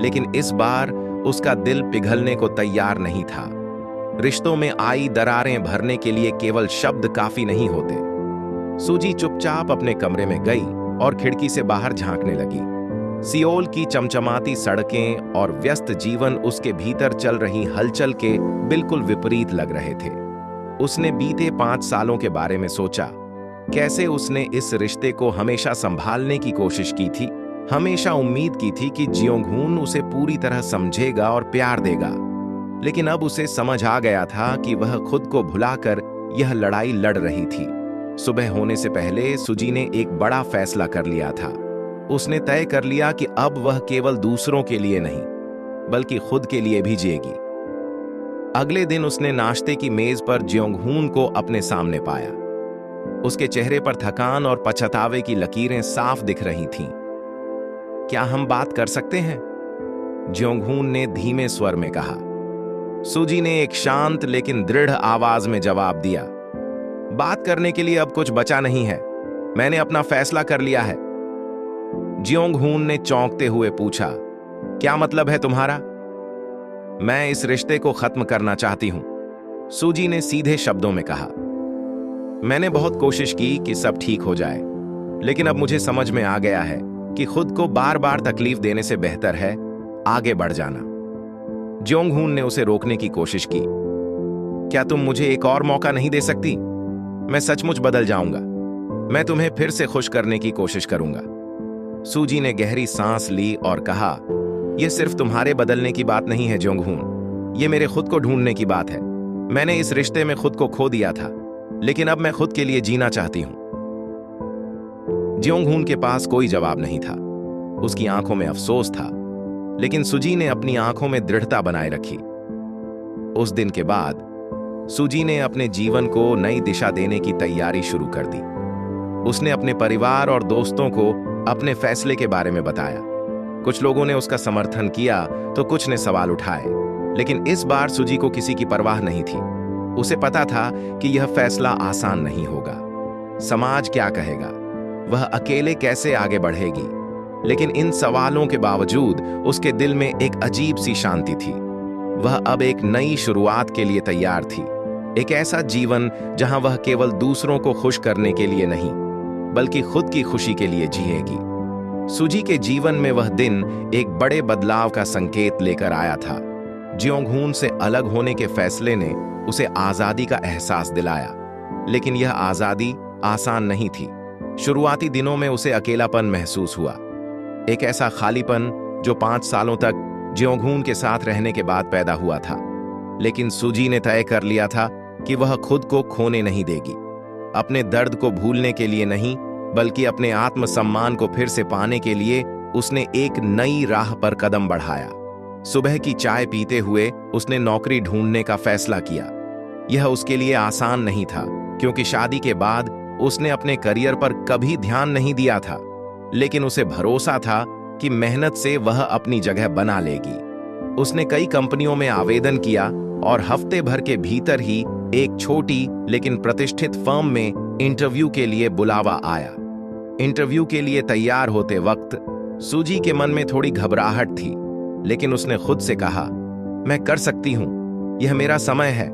लेकिन इस बार उसका दिल पिघलने को तैयार नहीं था। रिश्तों में आई दरारें भरने के लिए केवल शब्द काफी नहीं होते। सूजी चुपचाप अपने कमरे में गई और खिड़की से बाहर झांकने लगी। सियोल की चमचमाती सड़कें और व्यस्त जीवन उसके भीतर चल रही हलचल के बिल्कुल विपरीत लग रहे थे। उसने बीते 5 सालों के बारे में सोचा। कैसे उसने इस रिश्ते को हमेशा संभालने की कोशिश की थी, हमेशा उम्मीद की थी कि ज्योंग-हून उसे पूरी तरह समझेगा और प्यार देगा। लेकिन अब उसे समझ आ गया था कि वह खुद को भुलाकर यह लड़ाई लड़ रही थी। सुबह होने से पहले सूजी ने एक बड़ा फैसला कर लिया था। उसने तय कर लिया कि अब वह केवल दूसरों के लिए नहीं, बल्कि खुद के लिए भी जिएगी। अगले दिन उसने नाश्ते की मेज पर ज्योंग-हून को अपने सामने पाया। उसके चेहरे पर थकान और पछतावे की लकीरें साफ दिख रही थीं। क्या हम बात कर सकते हैं? ज्योंग-हून ने धीमे स्वर में कहा। सूजी ने एक शांत लेकिन दृढ़ आवाज में जवाब दिया, बात करने के लिए अब कुछ बचा नहीं है। मैंने अपना फैसला कर लिया है। ज्योंग-हून ने चौंकते हुए पूछा, क्या मतलब है तुम्हारा? मैं इस रिश्ते को खत्म करना चाहती हूं, सूजी ने सीधे शब्दों में कहा। मैंने बहुत कोशिश की कि सब ठीक हो जाए, लेकिन अब मुझे समझ में आ गया है कि खुद को बार बार तकलीफ देने से बेहतर है आगे बढ़ जाना। ज्योंग-हून ने उसे रोकने की कोशिश की। क्या तुम मुझे एक और मौका नहीं दे सकती? मैं सचमुच बदल जाऊंगा। मैं तुम्हें फिर से खुश करने की कोशिश करूंगा। सूजी ने गहरी सांस ली और कहा, यह सिर्फ तुम्हारे बदलने की बात नहीं है ज्योंग-हून, यह मेरे खुद को ढूंढने की बात है। मैंने इस रिश्ते में खुद को खो दिया था, लेकिन अब मैं खुद के लिए जीना चाहती हूं। ज्योंग-हून के पास कोई जवाब नहीं था। उसकी आंखों में अफसोस था, लेकिन सूजी ने अपनी आंखों में दृढ़ता बनाए रखी। उस दिन के बाद सूजी ने अपने जीवन को नई दिशा देने की तैयारी शुरू कर दी। उसने अपने परिवार और दोस्तों को अपने फैसले के बारे में बताया। कुछ लोगों ने उसका समर्थन किया तो कुछ ने सवाल उठाए, लेकिन इस बार सूजी को किसी की परवाह नहीं थी। उसे पता था कि यह फैसला आसान नहीं होगा। समाज क्या कहेगा, वह अकेले कैसे आगे बढ़ेगी? लेकिन इन सवालों के बावजूद उसके दिल में एक अजीब सी शांति थी। वह अब एक नई शुरुआत के लिए तैयार थी। एक ऐसा जीवन जहां वह केवल दूसरों को खुश करने के लिए नहीं, बल्कि खुद की खुशी के लिए जिएगी। सूजी के जीवन में वह दिन एक बड़े बदलाव का संकेत लेकर आया था। ज्योंग-हून से अलग होने के फैसले ने उसे आजादी का एहसास दिलाया, लेकिन यह आजादी आसान नहीं थी। शुरुआती दिनों में उसे अकेलापन महसूस हुआ, एक ऐसा खालीपन जो 5 सालों तक ज्योंग-हून के साथ रहने के बाद पैदा हुआ था। लेकिन सूजी ने तय कर लिया था कि वह खुद को खोने नहीं देगी। अपने दर्द को भूलने के लिए नहीं, बल्कि अपने आत्मसम्मान को फिर से पाने के लिए उसने एक नई राह पर कदम बढ़ाया। सुबह की चाय पीते हुए उसने नौकरी ढूंढने का फैसला किया। यह उसके लिए आसान नहीं था, क्योंकि शादी के बाद उसने अपने करियर पर कभी ध्यान नहीं दिया था। लेकिन उसे भरोसा था कि मेहनत से वह अपनी जगह बना लेगी। उसने कई कंपनियों में आवेदन किया और हफ्ते भर के भीतर ही एक छोटी लेकिन प्रतिष्ठित फर्म में इंटरव्यू के लिए बुलावा आया। इंटरव्यू के लिए तैयार होते वक्त सूजी के मन में थोड़ी घबराहट थी, लेकिन उसने खुद से कहा, मैं कर सकती हूं, यह मेरा समय है।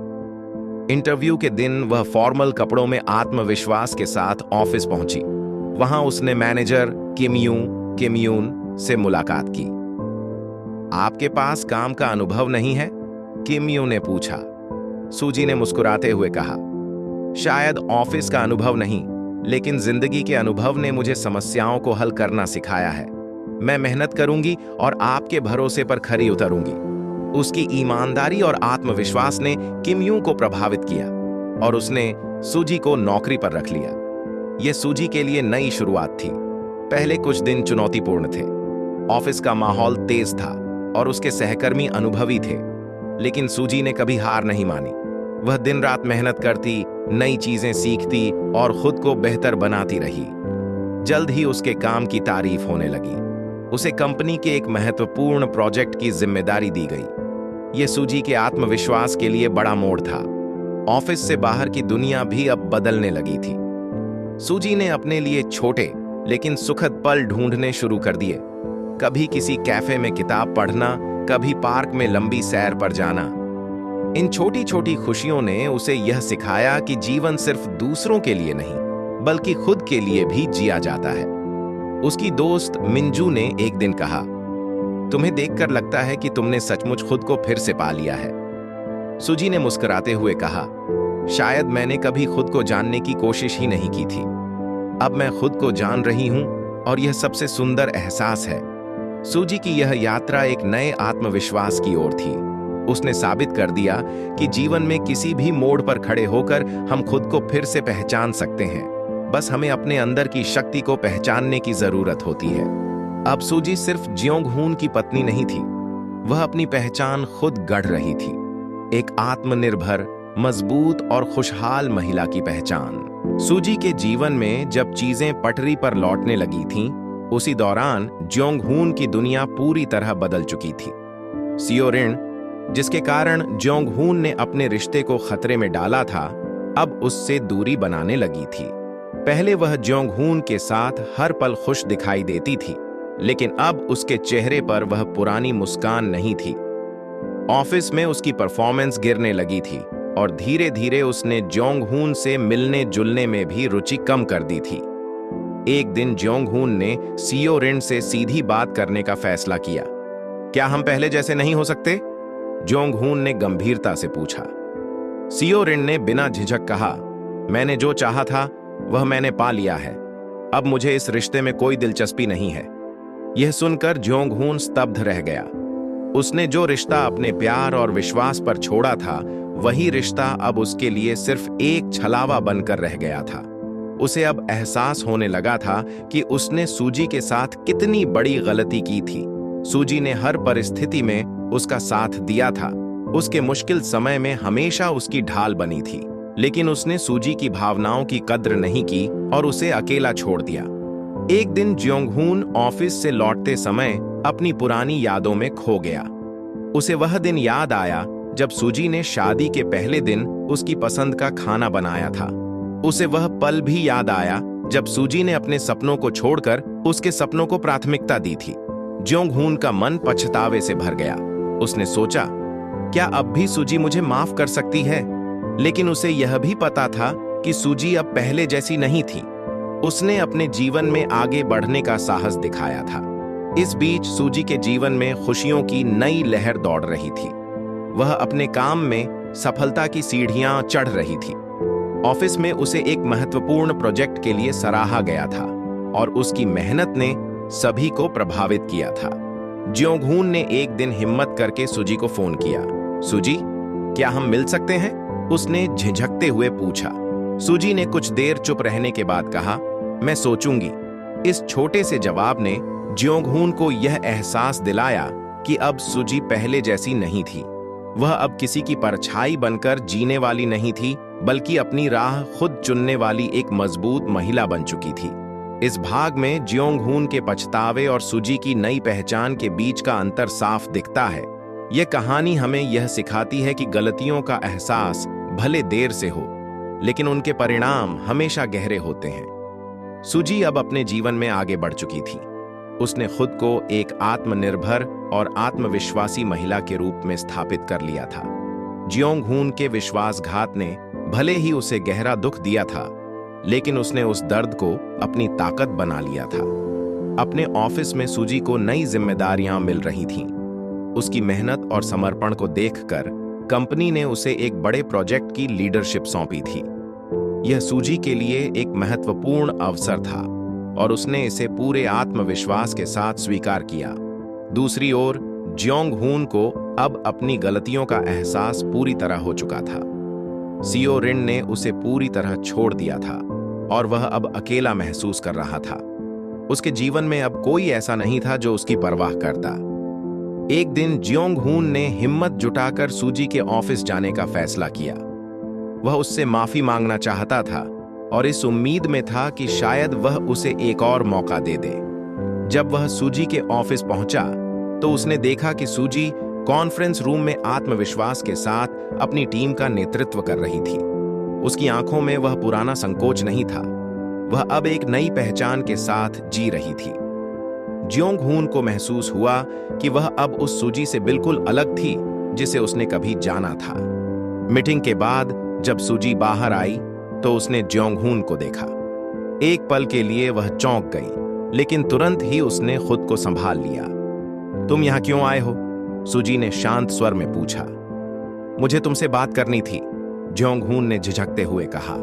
इंटरव्यू के दिन वह फॉर्मल कपड़ों में आत्मविश्वास के साथ ऑफिस पहुंची। वहां उसने मैनेजर किम यून से मुलाकात की। आपके पास काम का अनुभव नहीं है? किम यून ने पूछा। सूजी ने मुस्कुराते हुए कहा, शायद ऑफिस का अनुभव नहीं, लेकिन जिंदगी के अनुभव ने मुझे समस्याओं को हल करना सिखाया है। मैं मेहनत करूंगी और आपके भरोसे पर खरी उतरूंगी। उसकी ईमानदारी और आत्मविश्वास ने किम यून को प्रभावित किया और उसने सूजी को नौकरी पर रख लिया। यह सूजी के लिए नई शुरुआत थी। पहले कुछ दिन चुनौतीपूर्ण थे। ऑफिस का माहौल तेज था और उसके सहकर्मी अनुभवी थे, लेकिन सूजी ने कभी हार नहीं मानी। वह दिन रात मेहनत करती, नई चीजें सीखती और खुद को बेहतर बनाती रही। जल्द ही उसके काम की तारीफ होने लगी। उसे कंपनी के एक महत्वपूर्ण प्रोजेक्ट की जिम्मेदारी दी गई। यह सूजी के आत्मविश्वास के लिए बड़ा मोड़ था। ऑफिस से बाहर की दुनिया भी अब बदलने लगी थी। सूजी ने अपने लिए छोटे लेकिन सुखद पल ढूंढने शुरू कर दिए। कभी किसी कैफे में किताब पढ़ना, कभी पार्क में लंबी सैर पर जाना। इन छोटी छोटी खुशियों ने उसे यह सिखाया कि जीवन सिर्फ दूसरों के लिए नहीं, बल्कि खुद के लिए भी जिया जाता है। उसकी दोस्त मिंजू ने एक दिन कहा, तुम्हें देखकर लगता है कि तुमने सचमुच खुद को फिर से पा लिया है। सूजी ने मुस्कुराते हुए कहा, शायद मैंने कभी खुद को जानने की कोशिश ही नहीं की थी। अब मैं खुद को जान रही हूं और यह सबसे सुंदर एहसास है। सूजी की यह यात्रा एक नए आत्मविश्वास की ओर थी। उसने साबित कर दिया कि जीवन में किसी भी मोड़ पर खड़े होकर हम खुद को फिर से पहचान सकते हैं। बस हमें अपने अंदर की शक्ति को पहचानने की जरूरत होती है। अब सूजी सिर्फ जियोंग-हून की पत्नी नहीं थी, वह अपनी पहचान खुद गढ़ रही थी। एक आत्मनिर्भर, मजबूत और खुशहाल महिला की पहचान। सूजी के जीवन में जब चीजें पटरी पर लौटने लगी थीं, उसी दौरान जियोंग-हून की दुनिया पूरी तरह बदल चुकी थी। सियो ऋण, जिसके कारण जियोंग-हून ने अपने रिश्ते को खतरे में डाला था, अब उससे दूरी बनाने लगी थी। पहले वह जियोंग-हून के साथ हर पल खुश दिखाई देती थी, लेकिन अब उसके चेहरे पर वह पुरानी मुस्कान नहीं थी। ऑफिस में उसकी परफॉर्मेंस गिरने लगी थी और धीरे धीरे उसने जियोंग-हून से मिलने जुलने में भी रुचि कम कर दी थी। एक दिन जियोंग-हून ने सियो ऋण से सीधी बात करने का फैसला किया। क्या हम पहले जैसे नहीं हो सकते? जियोंग-हून ने गंभीरता से पूछा। सियो ऋण ने बिना झिझक कहा, मैंने जो चाहा था वह मैंने पा लिया है। अब मुझे इस रिश्ते में कोई दिलचस्पी नहीं है। यह सुनकर जियोंग-हून स्तब्ध रह गया। उसने जो रिश्ता अपने प्यार और विश्वास पर छोड़ा था, वही रिश्ता अब उसके लिए सिर्फ एक छलावा बनकर रह गया था। उसे अब एहसास होने लगा था कि उसने सूजी के साथ कितनी बड़ी गलती की थी। सूजी ने हर परिस्थिति में उसका साथ दिया था, उसके मुश्किल समय में हमेशा उसकी ढाल बनी थी, लेकिन उसने सूजी की भावनाओं की कद्र नहीं की और उसे अकेला छोड़ दिया। एक दिन जियोंग-हून ऑफिस से लौटते समय अपनी पुरानी यादों में खो गया। उसे वह दिन याद आया जब सूजी ने शादी के पहले दिन उसकी पसंद का खाना बनाया था। उसे वह पल भी याद आया जब सूजी ने अपने सपनों को छोड़कर उसके सपनों को प्राथमिकता दी थी। जियोंग-हून का मन पछतावे से भर गया। उसने सोचा, क्या अब भी सूजी मुझे माफ कर सकती है? लेकिन उसे यह भी पता था कि सूजी अब पहले जैसी नहीं थी। उसने अपने जीवन में आगे बढ़ने का साहस दिखाया था। इस बीच सूजी के जीवन में खुशियों की नई लहर दौड़ रही थी। वह अपने काम में सफलता की सीढ़ियां चढ़ रही थी। ऑफिस में उसे एक महत्वपूर्ण प्रोजेक्ट के लिए सराहा गया था और उसकी मेहनत ने सभी को प्रभावित किया था। जियोंग-हून ने एक दिन हिम्मत करके सूजी को फोन किया। सूजी, क्या हम मिल सकते हैं? उसने झिझकते हुए पूछा। सूजी ने कुछ देर चुप रहने के बाद कहा, मैं सोचूंगी। इस छोटे से जवाब ने जियोंग-हून को यह एहसास दिलाया कि अब सूजी पहले जैसी नहीं थी। वह अब किसी की परछाई बनकर जीने वाली नहीं थी, बल्कि अपनी राह खुद चुनने वाली एक मजबूत महिला बन चुकी थी। इस भाग में जियोंग-हून के पछतावे और सूजी की नई पहचान के बीच का अंतर साफ दिखता है। यह कहानी हमें यह सिखाती है कि गलतियों का एहसास भले देर से हो, लेकिन उनके परिणाम हमेशा गहरे होते हैं। सुजी अब अपने जीवन में आगे बढ़ चुकी थी। उसने खुद को एक आत्मनिर्भर और आत्मविश्वासी महिला के रूप में स्थापित कर लिया था। जियोंग-हून के विश्वासघात ने भले ही उसे गहरा दुख दिया था, लेकिन उसने उस दर्द को अपनी ताकत बना लिया था। अपने ऑफिस में सुजी को नई जिम्मेदारियां मिल रही थीं। उसकी मेहनत और समर्पण को देखकर कंपनी ने उसे एक बड़े प्रोजेक्ट की लीडरशिप सौंपी थी। यह सुजी के लिए एक महत्वपूर्ण अवसर था और उसने इसे पूरे आत्मविश्वास के साथ स्वीकार किया। दूसरी ओर जियोंग-हून को अब अपनी गलतियों का एहसास पूरी तरह हो चुका था। सीओ रिन ने उसे पूरी तरह छोड़ दिया था और वह अब अकेला महसूस कर रहा था। उसके जीवन में अब कोई ऐसा नहीं था जो उसकी परवाह करता। एक दिन जियोंग-हून ने हिम्मत जुटाकर सुजी के ऑफिस जाने का फैसला किया। वह उससे माफी मांगना चाहता था और इस उम्मीद में था कि शायद वह उसे एक और मौका दे दे। जब वह सुजी के ऑफिस पहुंचा तो उसने देखा कि सुजी कॉन्फ्रेंस रूम में आत्मविश्वास के साथ अपनी टीम का नेतृत्व कर रही थी। उसकी आंखों में वह पुराना संकोच नहीं था। वह अब एक नई पहचान के साथ जी रही थी। जियोंग-हून को महसूस हुआ कि वह अब उस सुजी से बिल्कुल अलग थी जिसे उसने कभी जाना था। मीटिंग के बाद जब सुजी बाहर आई तो उसने जियोंग-हून को देखा। एक पल के लिए वह चौंक गई, लेकिन तुरंत ही उसने खुद को संभाल लिया। तुम यहां क्यों आए हो? सुजी ने शांत स्वर में पूछा। मुझे तुमसे बात करनी थी, जियोंग-हून ने झिझकते हुए कहा।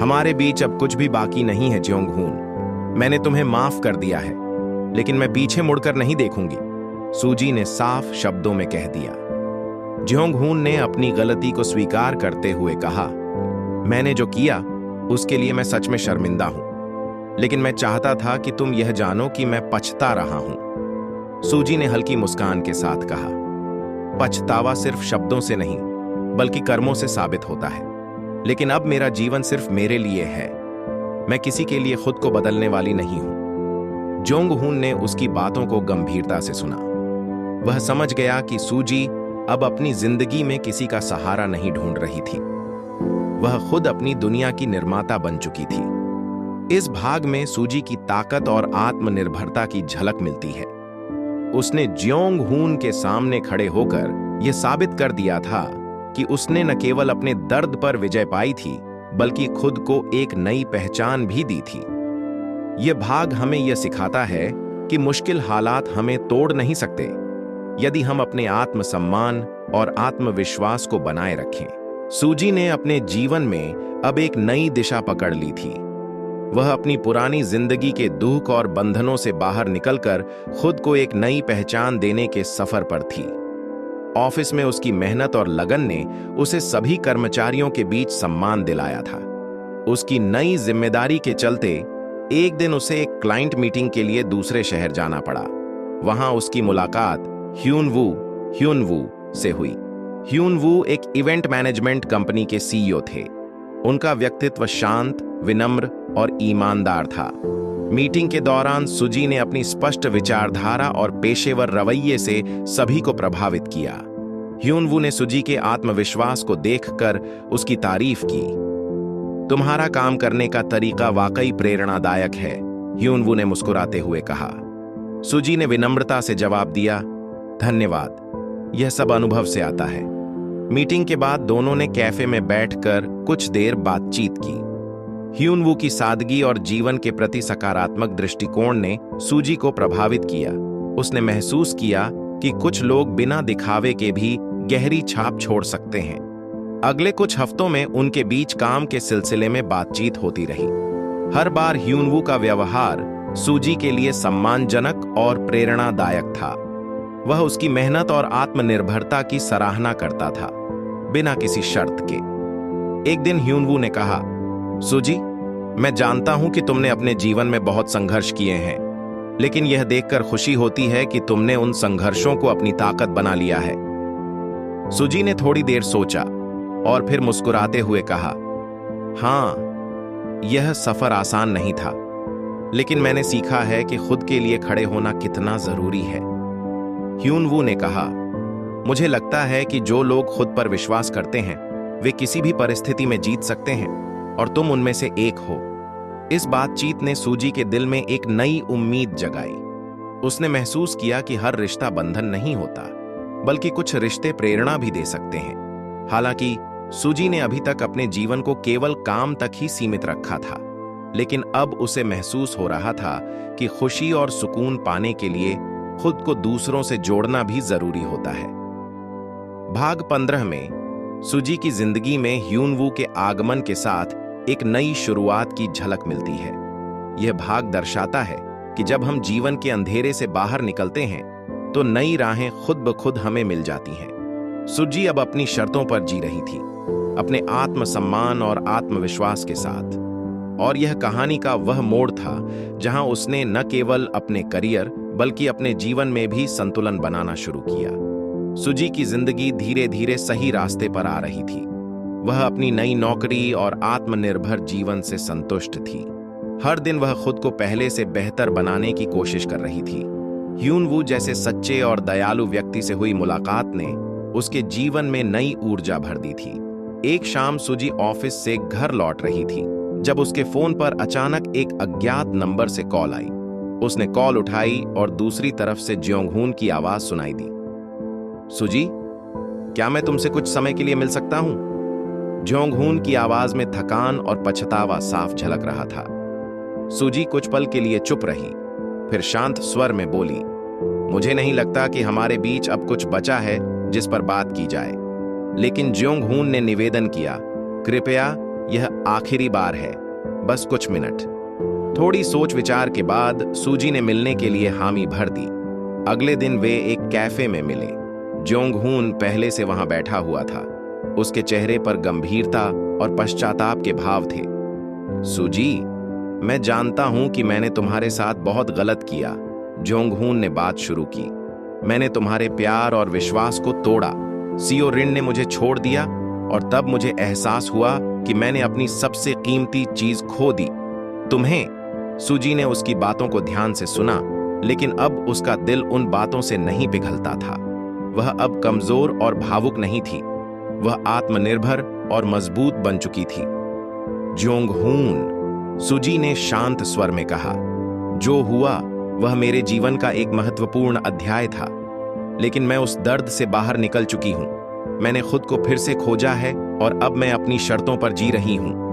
हमारे बीच अब कुछ भी बाकी नहीं है जियोंग-हून। मैंने तुम्हें माफ कर दिया है, लेकिन मैं पीछे मुड़कर नहीं देखूंगी, सुजी ने साफ शब्दों में कह दिया। जियोंग-हून ने अपनी गलती को स्वीकार करते हुए कहा, मैंने जो किया उसके लिए मैं सच में शर्मिंदा हूं, लेकिन मैं चाहता था कि तुम यह जानो कि मैं पछता रहा हूं। सुजी ने हल्की मुस्कान के साथ कहा, पछतावा सिर्फ शब्दों से नहीं बल्कि कर्मों से साबित होता है, लेकिन अब मेरा जीवन सिर्फ मेरे लिए है। मैं किसी के लिए खुद को बदलने वाली नहीं हूं। जियोंग-हून ने उसकी बातों को गंभीरता से सुना। वह समझ गया कि सुजी अब अपनी जिंदगी में किसी का सहारा नहीं ढूंढ रही थी। वह खुद अपनी दुनिया की निर्माता बन चुकी थी। इस भाग में सुजी की ताकत और आत्मनिर्भरता की झलक मिलती है। उसने जियोंग-हून के सामने खड़े होकर यह साबित कर दिया था कि उसने न केवल अपने दर्द पर विजय पाई थी, बल्कि खुद को एक नई पहचान भी दी थी। यह भाग हमें यह सिखाता है कि मुश्किल हालात हमें तोड़ नहीं सकते, यदि हम अपने आत्मसम्मान और आत्मविश्वास को बनाए रखें। सुजी ने अपने जीवन में अब एक नई दिशा पकड़ ली थी। वह अपनी पुरानी जिंदगी के दुख और बंधनों से बाहर निकलकर खुद को एक नई पहचान देने के सफर पर थी। ऑफिस में उसकी मेहनत और लगन ने उसे सभी कर्मचारियों के बीच सम्मान दिलाया था। उसकी नई जिम्मेदारी के चलते एक दिन उसे एक क्लाइंट मीटिंग के लिए दूसरे शहर जाना पड़ा। वहां उसकी मुलाकात ह्यून-वू से हुई। ह्यून-वू एक इवेंट मैनेजमेंट कंपनी के सीईओ थे। उनका व्यक्तित्व शांत, विनम्र और ईमानदार था। मीटिंग के दौरान सुजी ने अपनी स्पष्ट विचारधारा और पेशेवर रवैये से सभी को प्रभावित किया। ह्यून-वू ने सुजी के आत्मविश्वास को देखकर उसकी तारीफ की। तुम्हारा काम करने का तरीका वाकई प्रेरणादायक है, ह्यून-वू ने मुस्कुराते हुए कहा। सुजी ने विनम्रता से जवाब दिया, धन्यवाद, यह सब अनुभव से आता है। मीटिंग के बाद दोनों ने कैफे में बैठकर कुछ देर बातचीत की। ह्यून-वू की सादगी और जीवन के प्रति सकारात्मक दृष्टिकोण ने सुजी को प्रभावित किया। उसने महसूस किया कि कुछ लोग बिना दिखावे के भी गहरी छाप छोड़ सकते हैं। अगले कुछ हफ्तों में उनके बीच काम के सिलसिले में बातचीत होती रही। हर बार ह्यून-वू का व्यवहार सुजी के लिए सम्मानजनक और प्रेरणादायक था। वह उसकी मेहनत और आत्मनिर्भरता की सराहना करता था, बिना किसी शर्त के। एक दिन ह्यून-वू ने कहा, सुजी, मैं जानता हूं कि तुमने अपने जीवन में बहुत संघर्ष किए हैं, लेकिन यह देखकर खुशी होती है कि तुमने उन संघर्षों को अपनी ताकत बना लिया है। सुजी ने थोड़ी देर सोचा और फिर मुस्कुराते हुए कहा, हां, यह सफर आसान नहीं था, लेकिन मैंने सीखा है कि खुद के लिए खड़े होना कितना जरूरी है। ह्यून-वू ने कहा, मुझे लगता है कि जो लोग खुद पर विश्वास करते हैं वे किसी भी परिस्थिति में जीत सकते हैं और तुम उनमें से एक हो। इस बातचीत ने सूजी के दिल में एक नई उम्मीद जगाई। उसने महसूस किया कि हर रिश्ता बंधन नहीं होता, बल्कि कुछ रिश्ते प्रेरणा भी दे सकते हैं। हालांकि सूजी ने अभी तक अपने जीवन को केवल काम तक ही सीमित रखा था, लेकिन अब उसे महसूस हो रहा था कि खुशी और सुकून पाने के लिए खुद को दूसरों से जोड़ना भी जरूरी होता है। भाग 15 में सूजी की जिंदगी में ह्यून-वू के आगमन के साथ एक नई शुरुआत की झलक मिलती है। यह भाग दर्शाता है कि जब हम जीवन के अंधेरे से बाहर निकलते हैं तो नई राहें खुद ब खुद हमें मिल जाती हैं। सूजी अब अपनी शर्तों पर जी रही थी, अपने आत्मसम्मान और आत्मविश्वास के साथ। और यह कहानी का वह मोड़ था जहां उसने न केवल अपने करियर बल्कि अपने जीवन में भी संतुलन बनाना शुरू किया। सूजी की जिंदगी धीरे धीरे सही रास्ते पर आ रही थी। वह अपनी नई नौकरी और आत्मनिर्भर जीवन से संतुष्ट थी। हर दिन वह खुद को पहले से बेहतर बनाने की कोशिश कर रही थी। ह्यून-वू जैसे सच्चे और दयालु व्यक्ति से हुई मुलाकात ने उसके जीवन में नई ऊर्जा भर दी थी। एक शाम सूजी ऑफिस से घर लौट रही थी जब उसके फोन पर अचानक एक अज्ञात नंबर से कॉल आई। उसने कॉल उठाई और दूसरी तरफ से ज्योंग-हून की आवाज सुनाई दी। सूजी, क्या मैं तुमसे कुछ समय के लिए मिल सकता हूं? ज्योंग-हून की आवाज में थकान और पछतावा साफ झलक रहा था। सूजी कुछ पल के लिए चुप रही, फिर शांत स्वर में बोली, मुझे नहीं लगता कि हमारे बीच अब कुछ बचा है जिस पर बात की जाए। लेकिन ज्योंग-हून ने निवेदन किया, कृपया यह आखिरी बार है, बस कुछ मिनट। थोड़ी सोच विचार के बाद सूजी ने मिलने के लिए हामी भर दी। अगले दिन वे एक कैफे में मिले। ज्योंग-हून पहले से वहां बैठा हुआ था। उसके चेहरे पर गंभीरता और पश्चाताप के भाव थे। सूजी, मैं जानता हूं कि मैंने तुम्हारे साथ बहुत गलत किया। ज्योंग-हून ने बात शुरू की। मैंने तुम्हारे प्यार और विश्वास को तोड़ा। सियो रिन ने मुझे छोड़ दिया और तब मुझे एहसास हुआ कि मैंने अपनी सबसे कीमती चीज खो दी, तुम्हें। सूजी ने उसकी बातों को ध्यान से सुना, लेकिन अब उसका दिल उन बातों से नहीं पिघलता था। वह अब कमजोर और भावुक नहीं थी, वह आत्मनिर्भर और मजबूत बन चुकी थी। ज्योंग-हून, सूजी ने शांत स्वर में कहा, जो हुआ वह मेरे जीवन का एक महत्वपूर्ण अध्याय था, लेकिन मैं उस दर्द से बाहर निकल चुकी हूं। मैंने खुद को फिर से खोजा है और अब मैं अपनी शर्तों पर जी रही हूं।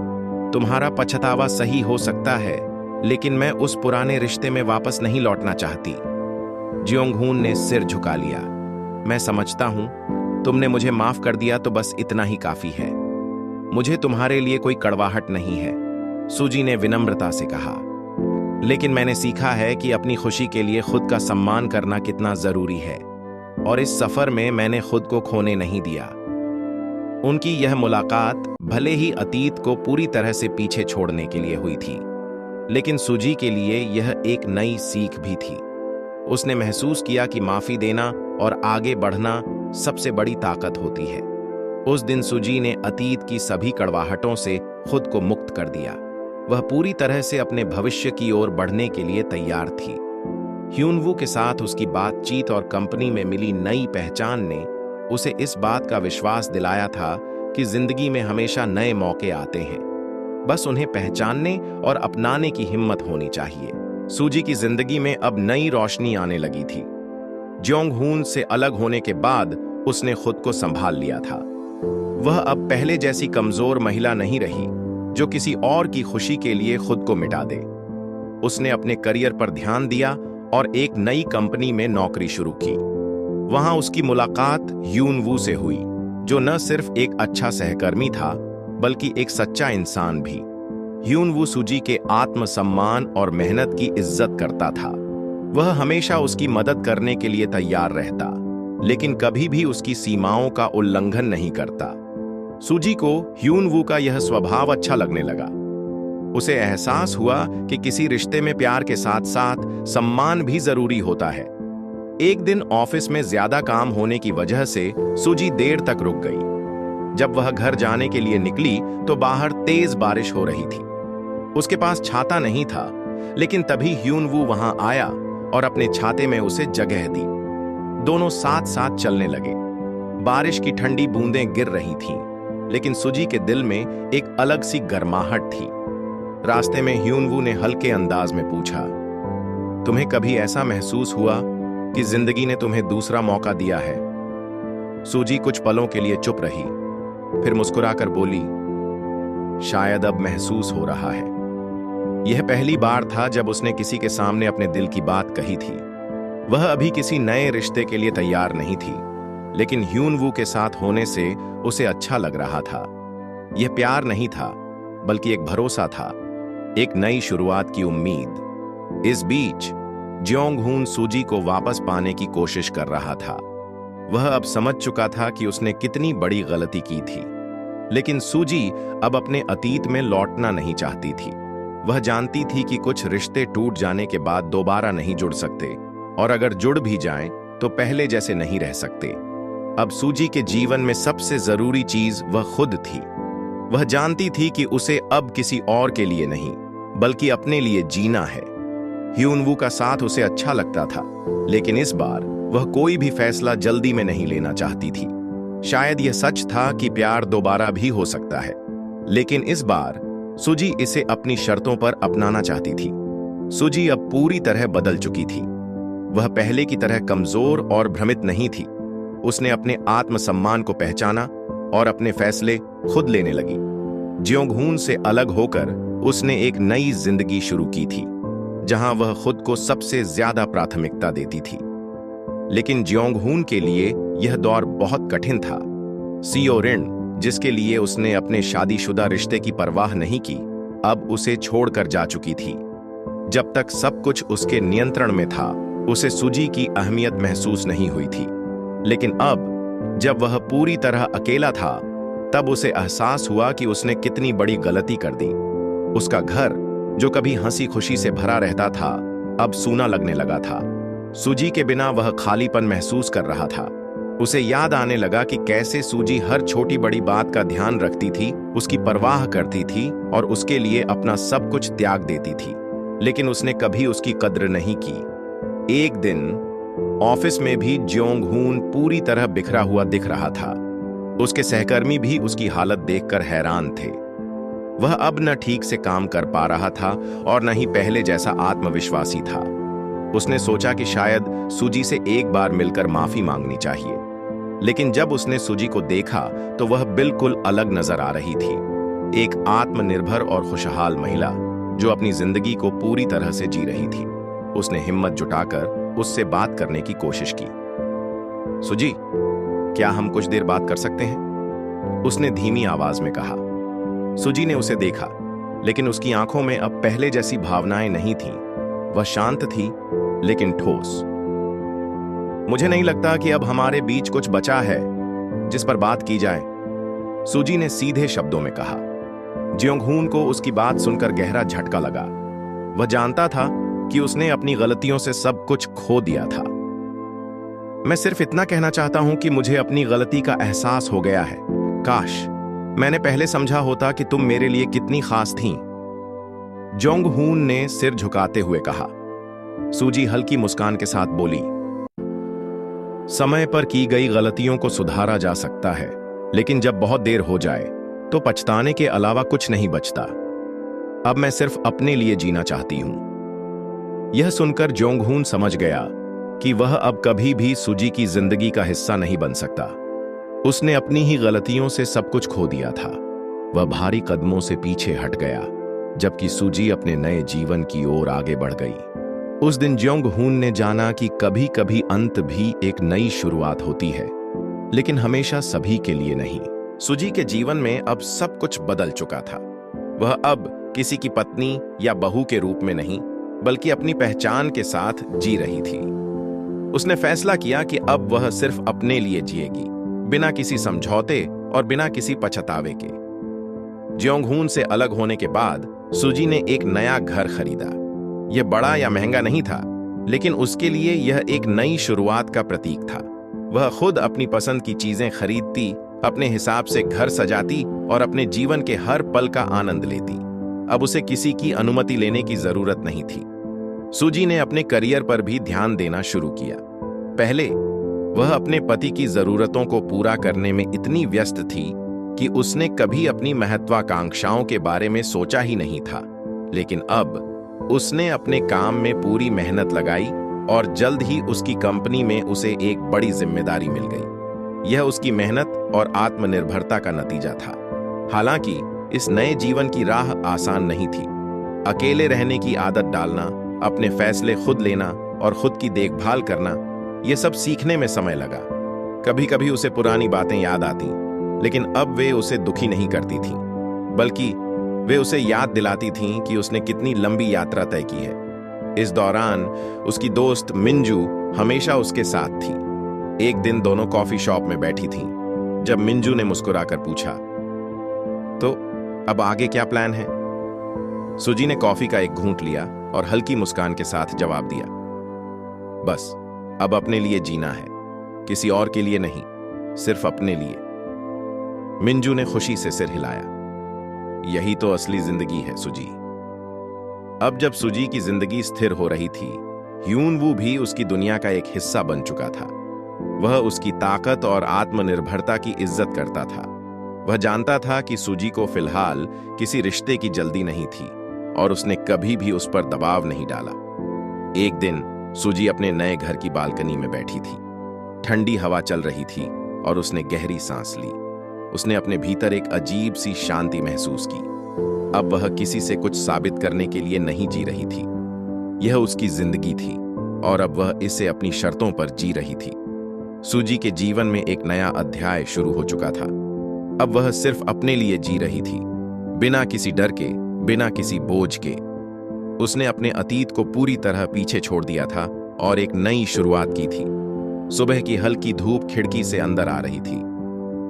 तुम्हारा पछतावा सही हो सकता है, लेकिन मैं उस पुराने रिश्ते में वापस नहीं लौटना चाहती। ज्योंग-हून ने सिर झुका लिया। मैं समझता हूं, तुमने मुझे माफ कर दिया तो बस इतना ही काफी है। मुझे तुम्हारे लिए कोई कड़वाहट नहीं है, सूजी ने विनम्रता से कहा। लेकिन मैंने सीखा है कि अपनी खुशी के लिए खुद का सम्मान करना कितना जरूरी है, और इस सफर में मैंने खुद को खोने नहीं दिया। उनकी यह मुलाकात भले ही अतीत को पूरी तरह से पीछे छोड़ने के लिए हुई थी, लेकिन सूजी के लिए यह एक नई सीख भी थी। उसने महसूस किया कि माफी देना और आगे बढ़ना सबसे बड़ी ताकत होती है। उस दिन सूजी ने अतीत की सभी कड़वाहटों से खुद को मुक्त कर दिया। वह पूरी तरह से अपने भविष्य की ओर बढ़ने के लिए तैयार थी। ह्यून-वू के साथ उसकी बातचीत और कंपनी में मिली नई पहचान ने उसे इस बात का विश्वास दिलाया था कि जिंदगी में हमेशा नए मौके आते हैं, बस उन्हें पहचानने और अपनाने की हिम्मत होनी चाहिए। सूजी की जिंदगी में अब नई रोशनी आने लगी थी। ज्योंग-हून से अलग होने के बाद उसने खुद को संभाल लिया था। वह अब पहले जैसी कमजोर महिला नहीं रही जो किसी और की खुशी के लिए खुद को मिटा दे। उसने अपने करियर पर ध्यान दिया और एक नई कंपनी में नौकरी शुरू की। वहां उसकी मुलाकात ह्यून-वू से हुई, जो न सिर्फ एक अच्छा सहकर्मी था बल्कि एक सच्चा इंसान भी। ह्यून-वू सूजी के आत्मसम्मान और मेहनत की इज्जत करता था। वह हमेशा उसकी मदद करने के लिए तैयार रहता, लेकिन कभी भी उसकी सीमाओं का उल्लंघन नहीं करता। सूजी को ह्यून-वू का यह स्वभाव अच्छा लगने लगा। उसे एहसास हुआ कि किसी रिश्ते में प्यार के साथ साथ सम्मान भी जरूरी होता है। एक दिन ऑफिस में ज्यादा काम होने की वजह से सूजी देर तक रुक गई। जब वह घर जाने के लिए निकली तो बाहर तेज बारिश हो रही थी। उसके पास छाता नहीं था, लेकिन तभी ह्यून-वू वहां आया और अपने छाते में उसे जगह दी। दोनों साथ साथ चलने लगे। बारिश की ठंडी बूंदें गिर रही थीं, लेकिन सूजी के दिल में एक अलग सी गर्माहट थी। रास्ते में ह्यूनवू ने हल्के अंदाज में पूछा, तुम्हें कभी ऐसा महसूस हुआ कि जिंदगी ने तुम्हें दूसरा मौका दिया है? सूजी कुछ पलों के लिए चुप रही, फिर मुस्कुराकर बोली, शायद अब महसूस हो रहा है। यह पहली बार था जब उसने किसी के सामने अपने दिल की बात कही थी। वह अभी किसी नए रिश्ते के लिए तैयार नहीं थी, लेकिन ह्यूनवू के साथ होने से उसे अच्छा लग रहा था। यह प्यार नहीं था, बल्कि एक भरोसा था, एक नई शुरुआत की उम्मीद। इस बीच ज्योंग-हून सूजी को वापस पाने की कोशिश कर रहा था। वह अब समझ चुका था कि उसने कितनी बड़ी गलती की थी, लेकिन सूजी अब अपने अतीत में लौटना नहीं चाहती थी। वह जानती थी कि कुछ रिश्ते टूट जाने के बाद दोबारा नहीं जुड़ सकते, और अगर जुड़ भी जाएं तो पहले जैसे नहीं रह सकते। अब सूजी के जीवन में सबसे जरूरी चीज वह खुद थी। वह जानती थी कि उसे अब किसी और के लिए नहीं, बल्कि अपने लिए जीना है। ह्यूनवू का साथ उसे अच्छा लगता था, लेकिन इस बार वह कोई भी फैसला जल्दी में नहीं लेना चाहती थी। शायद यह सच था कि प्यार दोबारा भी हो सकता है, लेकिन इस बार सूजी इसे अपनी शर्तों पर अपनाना चाहती थी। सूजी अब पूरी तरह बदल चुकी थी। वह पहले की तरह कमजोर और भ्रमित नहीं थी। उसने अपने आत्मसम्मान को पहचाना और अपने फैसले खुद लेने लगी। ज्योंग-हून से अलग होकर उसने एक नई जिंदगी शुरू की थी, जहां वह खुद को सबसे ज्यादा प्राथमिकता देती थी। लेकिन ज्योंग-हून के लिए यह दौर बहुत कठिन था। सियो रिन, जिसके लिए उसने अपने शादीशुदा रिश्ते की परवाह नहीं की, अब उसे छोड़कर जा चुकी थी। जब तक सब कुछ उसके नियंत्रण में था, उसे सूजी की अहमियत महसूस नहीं हुई थी। लेकिन अब जब वह पूरी तरह अकेला था, तब उसे एहसास हुआ कि उसने कितनी बड़ी गलती कर दी। उसका घर, जो कभी हंसी खुशी से भरा रहता था, अब सूना लगने लगा था। सूजी के बिना वह खालीपन महसूस कर रहा था। उसे याद आने लगा कि कैसे सूजी हर छोटी बड़ी बात का ध्यान रखती थी, उसकी परवाह करती थी और उसके लिए अपना सब कुछ त्याग देती थी, लेकिन उसने कभी उसकी कद्र नहीं की। एक दिन ऑफिस में भी ज्योंग-हून पूरी तरह बिखरा हुआ दिख रहा था। उसके सहकर्मी भी उसकी हालत देखकर हैरान थे। वह अब न ठीक से काम कर पा रहा था और न ही पहले जैसा आत्मविश्वासी था। उसने सोचा कि शायद सूजी से एक बार मिलकर माफी मांगनी चाहिए, लेकिन जब उसने सूजी को देखा तो वह बिल्कुल अलग नजर आ रही थी। एक आत्मनिर्भर और खुशहाल महिला जो अपनी जिंदगी को पूरी तरह से जी रही थी। उसने हिम्मत जुटाकर उससे बात करने की कोशिश की। सूजी, क्या हम कुछ देर बात कर सकते हैं? उसने धीमी आवाज में कहा। सूजी ने उसे देखा, लेकिन उसकी आंखों में अब पहले जैसी भावनाएं नहीं थीं। वह शांत थी, लेकिन ठोस। मुझे नहीं लगता कि अब हमारे बीच कुछ बचा है जिस पर बात की जाए, सूजी ने सीधे शब्दों में कहा। ज्योंग-हून को उसकी बात सुनकर गहरा झटका लगा। वह जानता था कि उसने अपनी गलतियों से सब कुछ खो दिया था। मैं सिर्फ इतना कहना चाहता हूं कि मुझे अपनी गलती का एहसास हो गया है। काश मैंने पहले समझा होता कि तुम मेरे लिए कितनी खास थीं। ज्योंग-हून ने सिर झुकाते हुए कहा। सूजी हल्की मुस्कान के साथ बोली, समय पर की गई गलतियों को सुधारा जा सकता है, लेकिन जब बहुत देर हो जाए तो पछताने के अलावा कुछ नहीं बचता। अब मैं सिर्फ अपने लिए जीना चाहती हूं। यह सुनकर ज्योंग-हून समझ गया कि वह अब कभी भी सूजी की जिंदगी का हिस्सा नहीं बन सकता। उसने अपनी ही गलतियों से सब कुछ खो दिया था। वह भारी कदमों से पीछे हट गया, जबकि सूजी अपने नए जीवन की ओर आगे बढ़ गई। उस दिन ज्योंग-हून ने जाना कि कभी कभी अंत भी एक नई शुरुआत होती है, लेकिन हमेशा सभी के लिए नहीं। सूजी के जीवन में अब सब कुछ बदल चुका था। वह अब किसी की पत्नी या बहू के रूप में नहीं, बल्कि अपनी पहचान के साथ जी रही थी। उसने फैसला किया कि अब वह सिर्फ अपने लिए जिएगी, बिना किसी समझौते और बिना किसी पछतावे के। ज्योंग-हून से अलग होने के बाद सूजी ने एक नया घर खरीदा। यह बड़ा या महंगा नहीं था, लेकिन उसके लिए यह एक नई शुरुआत का प्रतीक था। वह खुद अपनी पसंद की चीजें खरीदती, अपने हिसाब से घर सजाती और अपने जीवन के हर पल का आनंद लेती। अब उसे किसी की अनुमति लेने की जरूरत नहीं थी। सूजी ने अपने करियर पर भी ध्यान देना शुरू किया। पहले वह अपने पति की जरूरतों को पूरा करने में इतनी व्यस्त थी कि उसने कभी अपनी महत्वाकांक्षाओं के बारे में सोचा ही नहीं था। लेकिन अब उसने अपने काम में पूरी मेहनत लगाई और जल्द ही उसकी कंपनी में उसे एक बड़ी जिम्मेदारी मिल गई। यह उसकी मेहनत और आत्मनिर्भरता का नतीजा था। हालांकि इस नए जीवन की राह आसान नहीं थी। अकेले रहने की आदत डालना, अपने फैसले खुद लेना और खुद की देखभाल करना, यह सब सीखने में समय लगा। कभी कभी उसे पुरानी बातें याद आती, लेकिन अब वे उसे दुखी नहीं करती थीं, बल्कि वे उसे याद दिलाती थीं कि उसने कितनी लंबी यात्रा तय की है। इस दौरान उसकी दोस्त मिंजू हमेशा उसके साथ थी। एक दिन दोनों कॉफी शॉप में बैठी थीं, जब मिंजू ने मुस्कुराकर पूछा, तो अब आगे क्या प्लान है? सुजी ने कॉफी का एक घूंट लिया और हल्की मुस्कान के साथ जवाब दिया, बस अब अपने लिए जीना है, किसी और के लिए नहीं, सिर्फ अपने लिए। मिंजू ने खुशी से सिर हिलाया। यही तो असली जिंदगी है सुजी। अब जब सुजी की जिंदगी स्थिर हो रही थी, ह्यून-वू भी उसकी दुनिया का एक हिस्सा बन चुका था। वह उसकी ताकत और आत्मनिर्भरता की इज्जत करता था। वह जानता था कि सुजी को फिलहाल किसी रिश्ते की जल्दी नहीं थी और उसने कभी भी उस पर दबाव नहीं डाला। एक दिन सुजी अपने नए घर की बालकनी में बैठी थी। ठंडी हवा चल रही थी और उसने गहरी सांस ली। उसने अपने भीतर एक अजीब सी शांति महसूस की। अब वह किसी से कुछ साबित करने के लिए नहीं जी रही थी। यह उसकी जिंदगी थी और अब वह इसे अपनी शर्तों पर जी रही थी। सुजी के जीवन में एक नया अध्याय शुरू हो चुका था। अब वह सिर्फ अपने लिए जी रही थी, बिना किसी डर के, बिना किसी बोझ के। उसने अपने अतीत को पूरी तरह पीछे छोड़ दिया था और एक नई शुरुआत की थी। सुबह की हल्की धूप खिड़की से अंदर आ रही थी।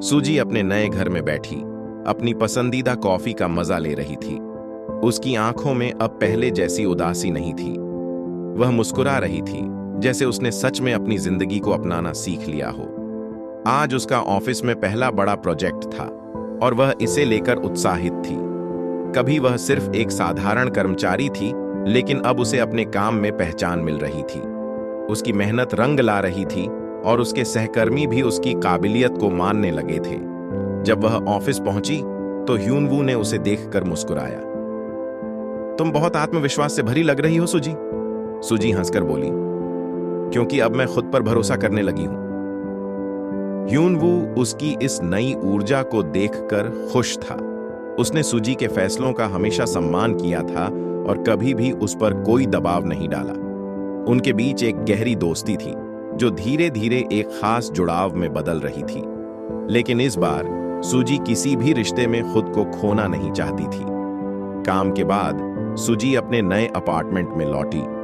सुजी अपने नए घर में बैठी अपनी पसंदीदा कॉफी का मजा ले रही थी। उसकी आंखों में अब पहले जैसी उदासी नहीं थी। वह मुस्कुरा रही थी, जैसे उसने सच में अपनी जिंदगी को अपनाना सीख लिया हो। आज उसका ऑफिस में पहला बड़ा प्रोजेक्ट था और वह इसे लेकर उत्साहित थी। कभी वह सिर्फ एक साधारण कर्मचारी थी, लेकिन अब उसे अपने काम में पहचान मिल रही थी। उसकी मेहनत रंग ला रही थी और उसके सहकर्मी भी उसकी काबिलियत को मानने लगे थे। जब वह ऑफिस पहुंची तो ह्यून-वू ने उसे देखकर मुस्कुराया। तुम बहुत आत्मविश्वास से भरी लग रही हो सुजी। सुजी हंसकर बोली, क्योंकि अब मैं खुद पर भरोसा करने लगी हूं। ह्यून-वू उसकी इस नई ऊर्जा को देखकर खुश था। उसने सुजी के फैसलों का हमेशा सम्मान किया था और कभी भी उस पर कोई दबाव नहीं डाला। उनके बीच एक गहरी दोस्ती थी जो धीरे धीरे एक खास जुड़ाव में बदल रही थी। लेकिन इस बार सुजी किसी भी रिश्ते में खुद को खोना नहीं चाहती थी। काम के बाद सुजी अपने नए अपार्टमेंट में लौटी।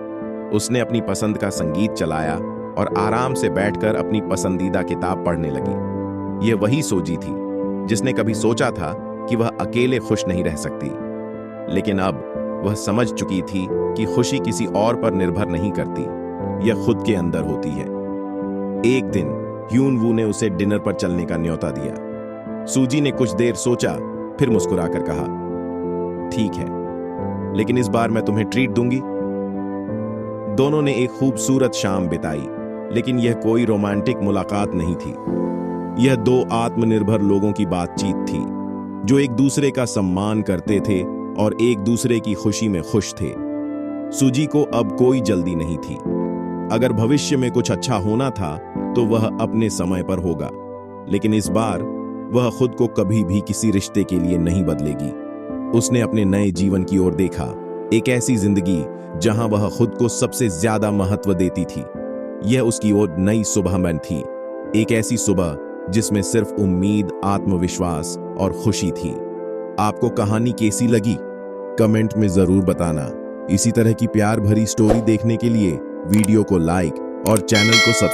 उसने अपनी पसंद का संगीत चलाया और आराम से बैठकर अपनी पसंदीदा किताब पढ़ने लगी। यह वही सुजी थी जिसने कभी सोचा था कि वह अकेले खुश नहीं रह सकती, लेकिन अब वह समझ चुकी थी कि खुशी किसी और पर निर्भर नहीं करती, यह खुद के अंदर होती है। एक दिन ह्यून-वू ने उसे डिनर पर चलने का न्योता दिया। सुजी ने कुछ देर सोचा, फिर मुस्कुराकर कहा, ठीक है, लेकिन इस बार मैं तुम्हें ट्रीट दूंगी। दोनों ने एक खूबसूरत शाम बिताई, लेकिन यह कोई रोमांटिक मुलाकात नहीं थी। यह दो आत्मनिर्भर लोगों की बातचीत थी जो एक दूसरे का सम्मान करते थे और एक दूसरे की खुशी में खुश थे। सुजी को अब कोई जल्दी नहीं थी। अगर भविष्य में कुछ अच्छा होना था तो वह अपने समय पर होगा, लेकिन इस बार वह खुद को कभी भी किसी रिश्ते के लिए नहीं बदलेगी। उसने अपने नए जीवन की ओर देखा, एक ऐसी जिंदगी जहां वह खुद को सबसे ज्यादा महत्व देती थी। यह उसकी ओर नई सुबह में थी, एक ऐसी सुबह जिसमें सिर्फ उम्मीद, आत्मविश्वास और खुशी थी। आपको कहानी कैसी लगी? कमेंट में जरूर बताना। इसी तरह की प्यार भरी स्टोरी देखने के लिए वीडियो को लाइक और चैनल को सब्सक्राइब